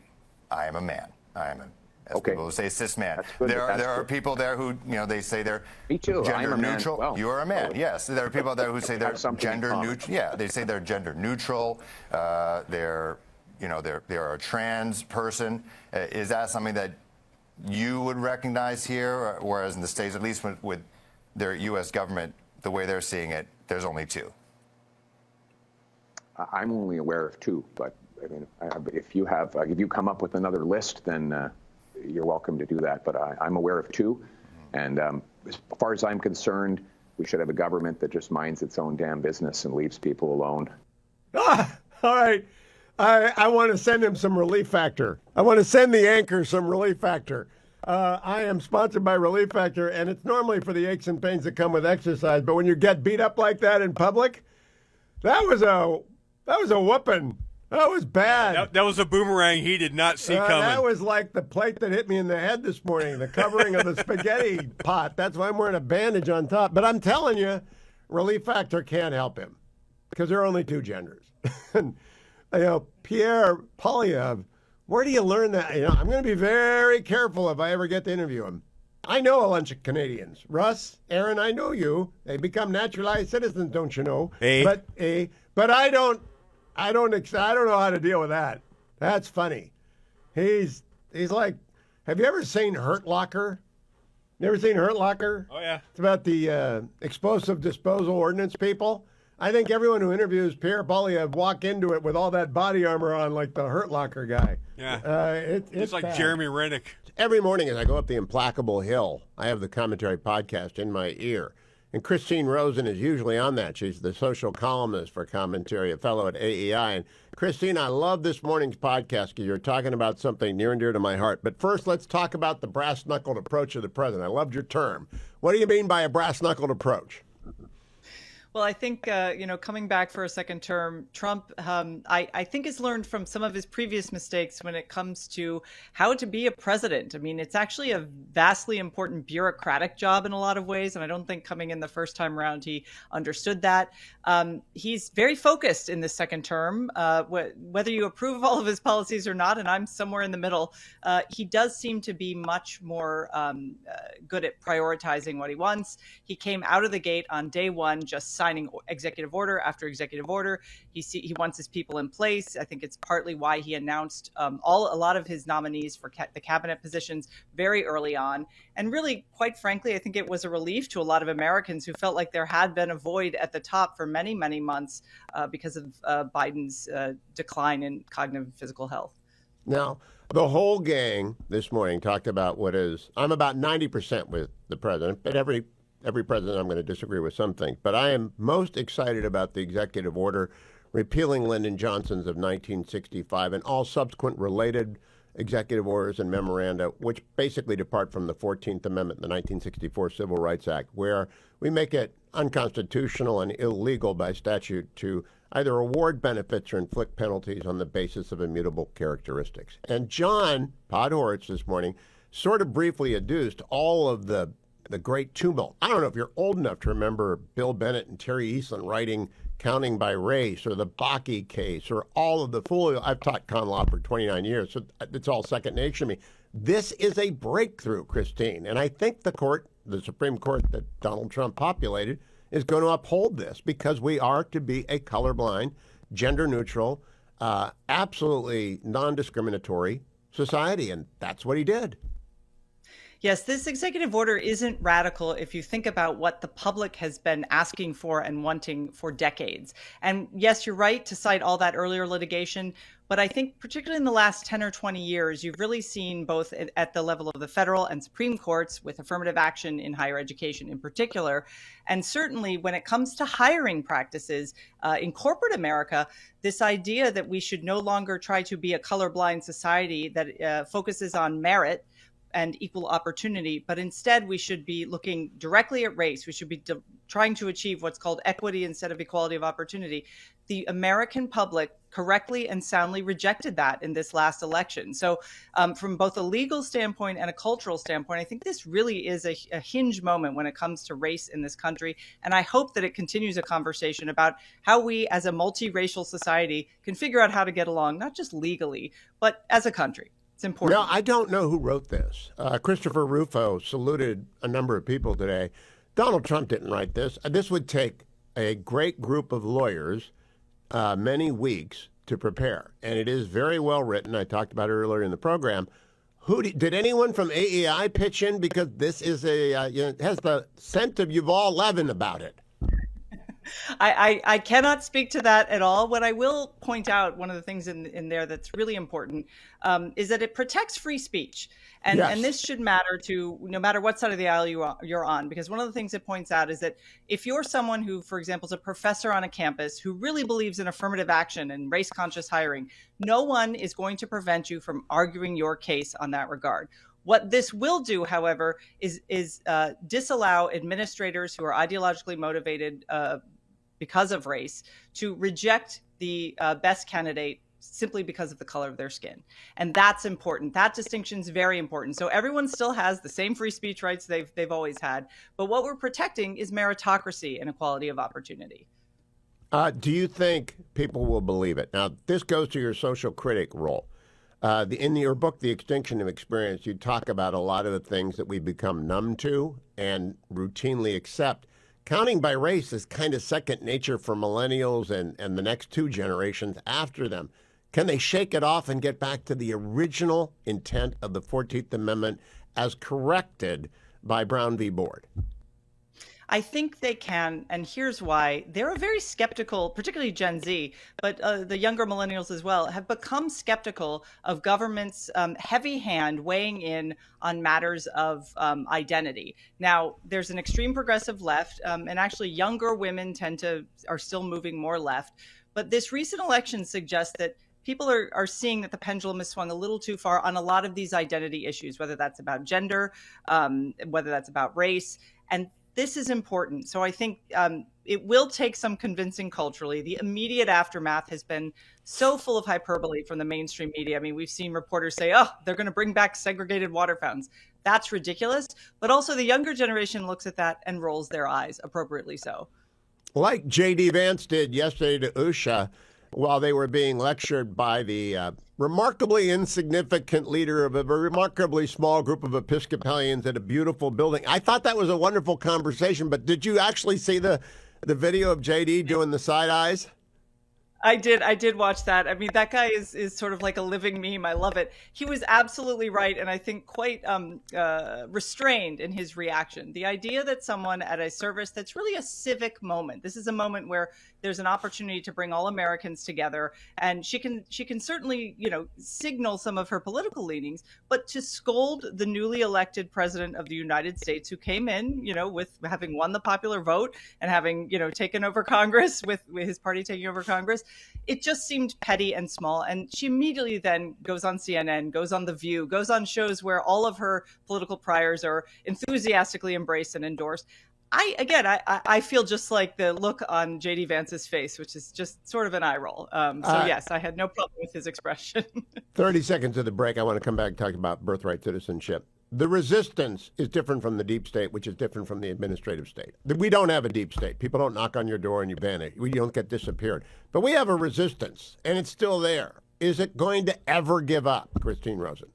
I am a man. I am as Okay. people who say cis man. That's good. There That's are good. people there who, they say they're Me too. I am gender a man. neutral. Well, You are a man. Yes. There are people there who say they're have something in gender common. neutral. Yeah, they say they're gender neutral. They're a trans person. Is that something that you would recognize here, whereas in the States, at least with their U.S. government, the way they're seeing it, there's only two? I'm only aware of two, but I mean, if you come up with another list, then you're welcome to do that. But I'm aware of two, and as far as I'm concerned, we should have a government that just minds its own damn business and leaves people alone. All right. I want to send him some Relief Factor. I want to send the anchor some Relief Factor. I am sponsored by Relief Factor, and it's normally for the aches and pains that come with exercise. But when you get beat up like that in public, that was a whooping. That was bad. That was a boomerang he did not see coming. That was like the plate that hit me in the head this morning, the covering of the spaghetti pot. That's why I'm wearing a bandage on top. But I'm telling you, Relief Factor can't help him because there are only two genders. And, Pierre Polyev, where do you learn that? I'm going to be very careful if I ever get to interview him. I know a bunch of Canadians. Russ, Aaron, I know you. They become naturalized citizens, don't you know? Hey. But I don't know how to deal with that. That's funny. He's like, have you ever seen Hurt Locker? You ever seen Hurt Locker? Oh, yeah. It's about the explosive disposal ordinance people. I think everyone who interviews Pierre Polyev walk into it with all that body armor on like the Hurt Locker guy. Yeah. It's like bad. Jeremy Rennick. Every morning as I go up the implacable hill, I have the commentary podcast in my ear. And Christine Rosen is usually on that. She's the social columnist for commentary, a fellow at AEI. And Christine, I love this morning's podcast because you're talking about something near and dear to my heart. But first, let's talk about the brass-knuckled approach of the president. I loved your term. What do you mean by a brass-knuckled approach? Well, I think, coming back for a second term, Trump, I think has learned from some of his previous mistakes when it comes to how to be a president. I mean, it's actually a vastly important bureaucratic job in a lot of ways. And I don't think coming in the first time around, he understood that. He's very focused in this second term, whether you approve of all of his policies or not, and I'm somewhere in the middle. He does seem to be much more good at prioritizing what he wants. He came out of the gate on day one, just signing executive order after executive order. He wants his people in place. I think it's partly why he announced a lot of his nominees for the cabinet positions very early on. And really, quite frankly, I think it was a relief to a lot of Americans who felt like there had been a void at the top for many, many months because of Biden's decline in cognitive and physical health. Now, the whole gang this morning talked about I'm about 90% with the president, but every president I'm going to disagree with some things. But I am most excited about the executive order repealing Lyndon Johnson's of 1965 and all subsequent related executive orders and memoranda, which basically depart from the 14th Amendment, the 1964 Civil Rights Act, where we make it unconstitutional and illegal by statute to either award benefits or inflict penalties on the basis of immutable characteristics. And John Podhoretz this morning sort of briefly adduced all of the great tumult. I don't know if you're old enough to remember Bill Bennett and Terry Eastland writing Counting by Race or the Bakke case or all of the fool. I've taught con law for 29 years, so it's all second nature to me. This is a breakthrough, Christine. And I think the Supreme Court that Donald Trump populated is going to uphold this because we are to be a colorblind, gender neutral, absolutely non-discriminatory society. And that's what he did. Yes, this executive order isn't radical if you think about what the public has been asking for and wanting for decades. And yes, you're right to cite all that earlier litigation, but I think particularly in the last 10 or 20 years, you've really seen both at the level of the federal and Supreme Courts with affirmative action in higher education in particular, and certainly when it comes to hiring practices in corporate America, this idea that we should no longer try to be a colorblind society that focuses on merit and equal opportunity, but instead we should be looking directly at race. We should be trying to achieve what's called equity instead of equality of opportunity. The American public correctly and soundly rejected that in this last election. So from both a legal standpoint and a cultural standpoint, I think this really is a hinge moment when it comes to race in this country. And I hope that it continues a conversation about how we as a multiracial society can figure out how to get along, not just legally, but as a country. It's important. Now, I don't know who wrote this. Christopher Rufo saluted a number of people today. Donald Trump didn't write this. This would take a great group of lawyers many weeks to prepare, and it is very well written. I talked about it earlier in the program. Did anyone from AEI pitch in? Because this is it has the scent of Yuval Levin about it. I cannot speak to that at all. What I will point out, one of the things in there that's really important, is that it protects free speech. And, Yes. and this should matter to no matter what side of the aisle you're on, because one of the things it points out is that if you're someone who, for example, is a professor on a campus who really believes in affirmative action and race conscious hiring, no one is going to prevent you from arguing your case on that regard. What this will do, however, is disallow administrators who are ideologically motivated because of race to reject the best candidate simply because of the color of their skin. And that's important. That distinction is very important. So everyone still has the same free speech rights they've always had. But what we're protecting is meritocracy and equality of opportunity. Do you think people will believe it? Now, this goes to your social critic role. In your book, The Extinction of Experience, you talk about a lot of the things that we've become numb to and routinely accept. Counting by race is kind of second nature for millennials and the next two generations after them. Can they shake it off and get back to the original intent of the 14th Amendment as corrected by Brown v. Board? I think they can, and here's why. They're a very skeptical, particularly Gen Z, but the younger millennials as well, have become skeptical of government's heavy hand weighing in on matters of identity. Now, there's an extreme progressive left, and actually younger women are still moving more left. But this recent election suggests that people are seeing that the pendulum has swung a little too far on a lot of these identity issues, whether that's about gender, whether that's about race. And this is important. So I think it will take some convincing culturally. The immediate aftermath has been so full of hyperbole from the mainstream media. I mean, we've seen reporters say, oh, they're going to bring back segregated water fountains. That's ridiculous. But also the younger generation looks at that and rolls their eyes, appropriately so. Like J.D. Vance did yesterday to Usha while they were being lectured by the remarkably insignificant leader of a remarkably small group of Episcopalians at a beautiful building. I thought that was a wonderful conversation, but did you actually see the video of J.D. doing the side eyes? I did watch that. I mean, that guy is sort of like a living meme. I love it. He was absolutely right, and I think quite restrained in his reaction. The idea that someone at a service that's really a civic moment, this is a moment where there's an opportunity to bring all Americans together, and she can certainly, signal some of her political leanings, but to scold the newly elected president of the United States, who came in, with having won the popular vote and having, taken over Congress with his party taking over Congress, it just seemed petty and small. And she immediately then goes on CNN, goes on The View, goes on shows where all of her political priors are enthusiastically embraced and endorsed. I feel just like the look on J.D. Vance's face, which is just sort of an eye roll. Yes, I had no problem with his expression. 30 seconds of the break. I want to come back and talk about birthright citizenship. The resistance is different from the deep state, which is different from the administrative state. We don't have a deep state. People don't knock on your door and you vanish. We don't get disappeared. But we have a resistance, and it's still there. Is it going to ever give up, Christine Rosen?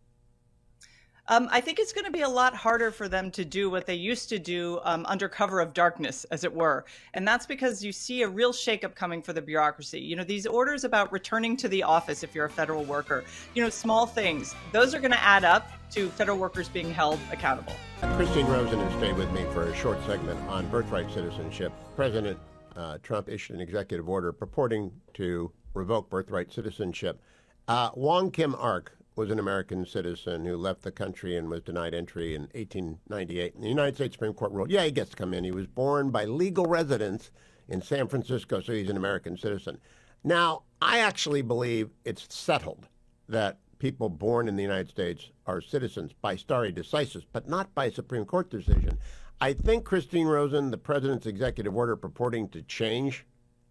I think it's going to be a lot harder for them to do what they used to do under cover of darkness, as it were. And that's because you see a real shakeup coming for the bureaucracy. These orders about returning to the office if you're a federal worker, small things, those are going to add up to federal workers being held accountable. Christine Rosen has stayed with me for a short segment on birthright citizenship. President Trump issued an executive order purporting to revoke birthright citizenship. Wong Kim Ark was an American citizen who left the country and was denied entry in 1898. And the United States Supreme Court ruled, he gets to come in. He was born by legal residence in San Francisco, so he's an American citizen. Now, I actually believe it's settled that people born in the United States are citizens by stare decisis, but not by Supreme Court decision. I think, Christine Rosen, the president's executive order purporting to change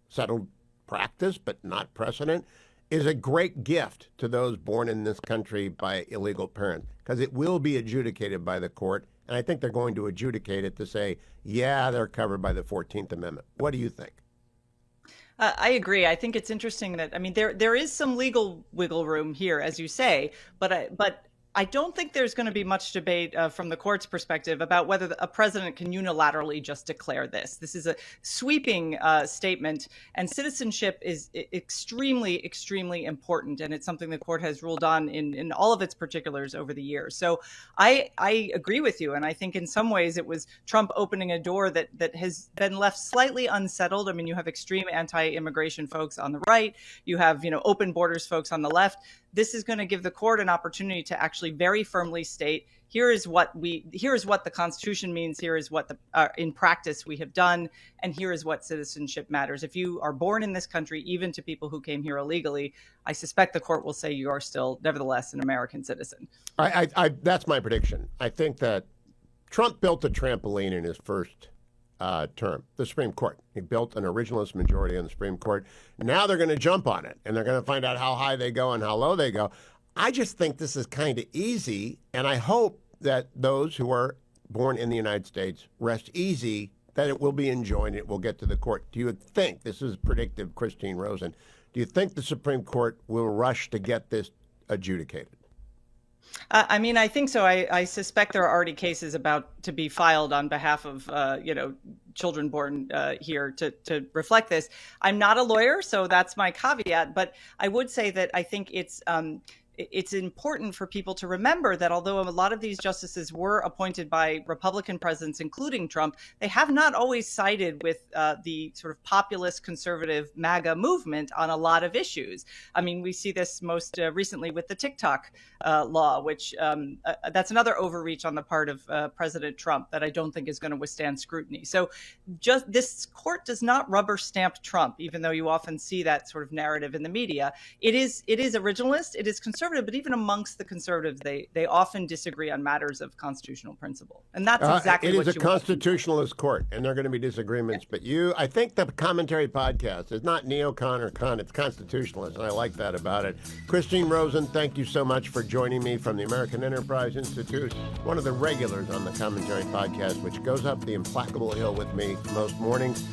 settled practice, but not precedent, is a great gift to those born in this country by illegal parents, because it will be adjudicated by the court, and I think they're going to adjudicate it to say, they're covered by the 14th Amendment. What do you think? I agree. I think it's interesting that, I mean, there is some legal wiggle room here, as you say, but I don't think there's going to be much debate from the court's perspective about whether a president can unilaterally just declare this. This is a sweeping statement, and citizenship is extremely, extremely important, and it's something the court has ruled on in all of its particulars over the years. So I agree with you, and I think in some ways it was Trump opening a door that has been left slightly unsettled. I mean, you have extreme anti-immigration folks on the right, you have open borders folks on the left. This is going to give the court an opportunity to actually very firmly state, here is what the Constitution means, here is what in practice we have done, and here is what citizenship matters. If you are born in this country, even to people who came here illegally, I suspect the court will say you are still, nevertheless, an American citizen. That's my prediction. I think that Trump built a trampoline in his first term, the Supreme Court. He built an originalist majority on the Supreme Court. Now they're going to jump on it, and they're going to find out how high they go and how low they go. I just think this is kind of easy, and I hope that those who are born in the United States rest easy that it will be enjoined and it will get to the court. Do you think, this is predictive, Christine Rosen, do you think the Supreme Court will rush to get this adjudicated? I mean, I think so. I suspect there are already cases about to be filed on behalf of, children born here to reflect this. I'm not a lawyer, so that's my caveat. But I would say that I think it's important for people to remember that although a lot of these justices were appointed by Republican presidents, including Trump, they have not always sided with the sort of populist conservative MAGA movement on a lot of issues. I mean, we see this most recently with the TikTok law, which that's another overreach on the part of President Trump that I don't think is going to withstand scrutiny. So just this court does not rubber stamp Trump, even though you often see that sort of narrative in the media. It is originalist, it is conservative, but even amongst the conservatives, they often disagree on matters of constitutional principle. And that's exactly what you want. It is a constitutionalist court, and there are going to be disagreements. Yeah. But I think the commentary podcast is not neocon or con, it's constitutionalist, and I like that about it. Christine Rosen, thank you so much for joining me from the American Enterprise Institute, one of the regulars on the commentary podcast, which goes up the implacable hill with me most mornings.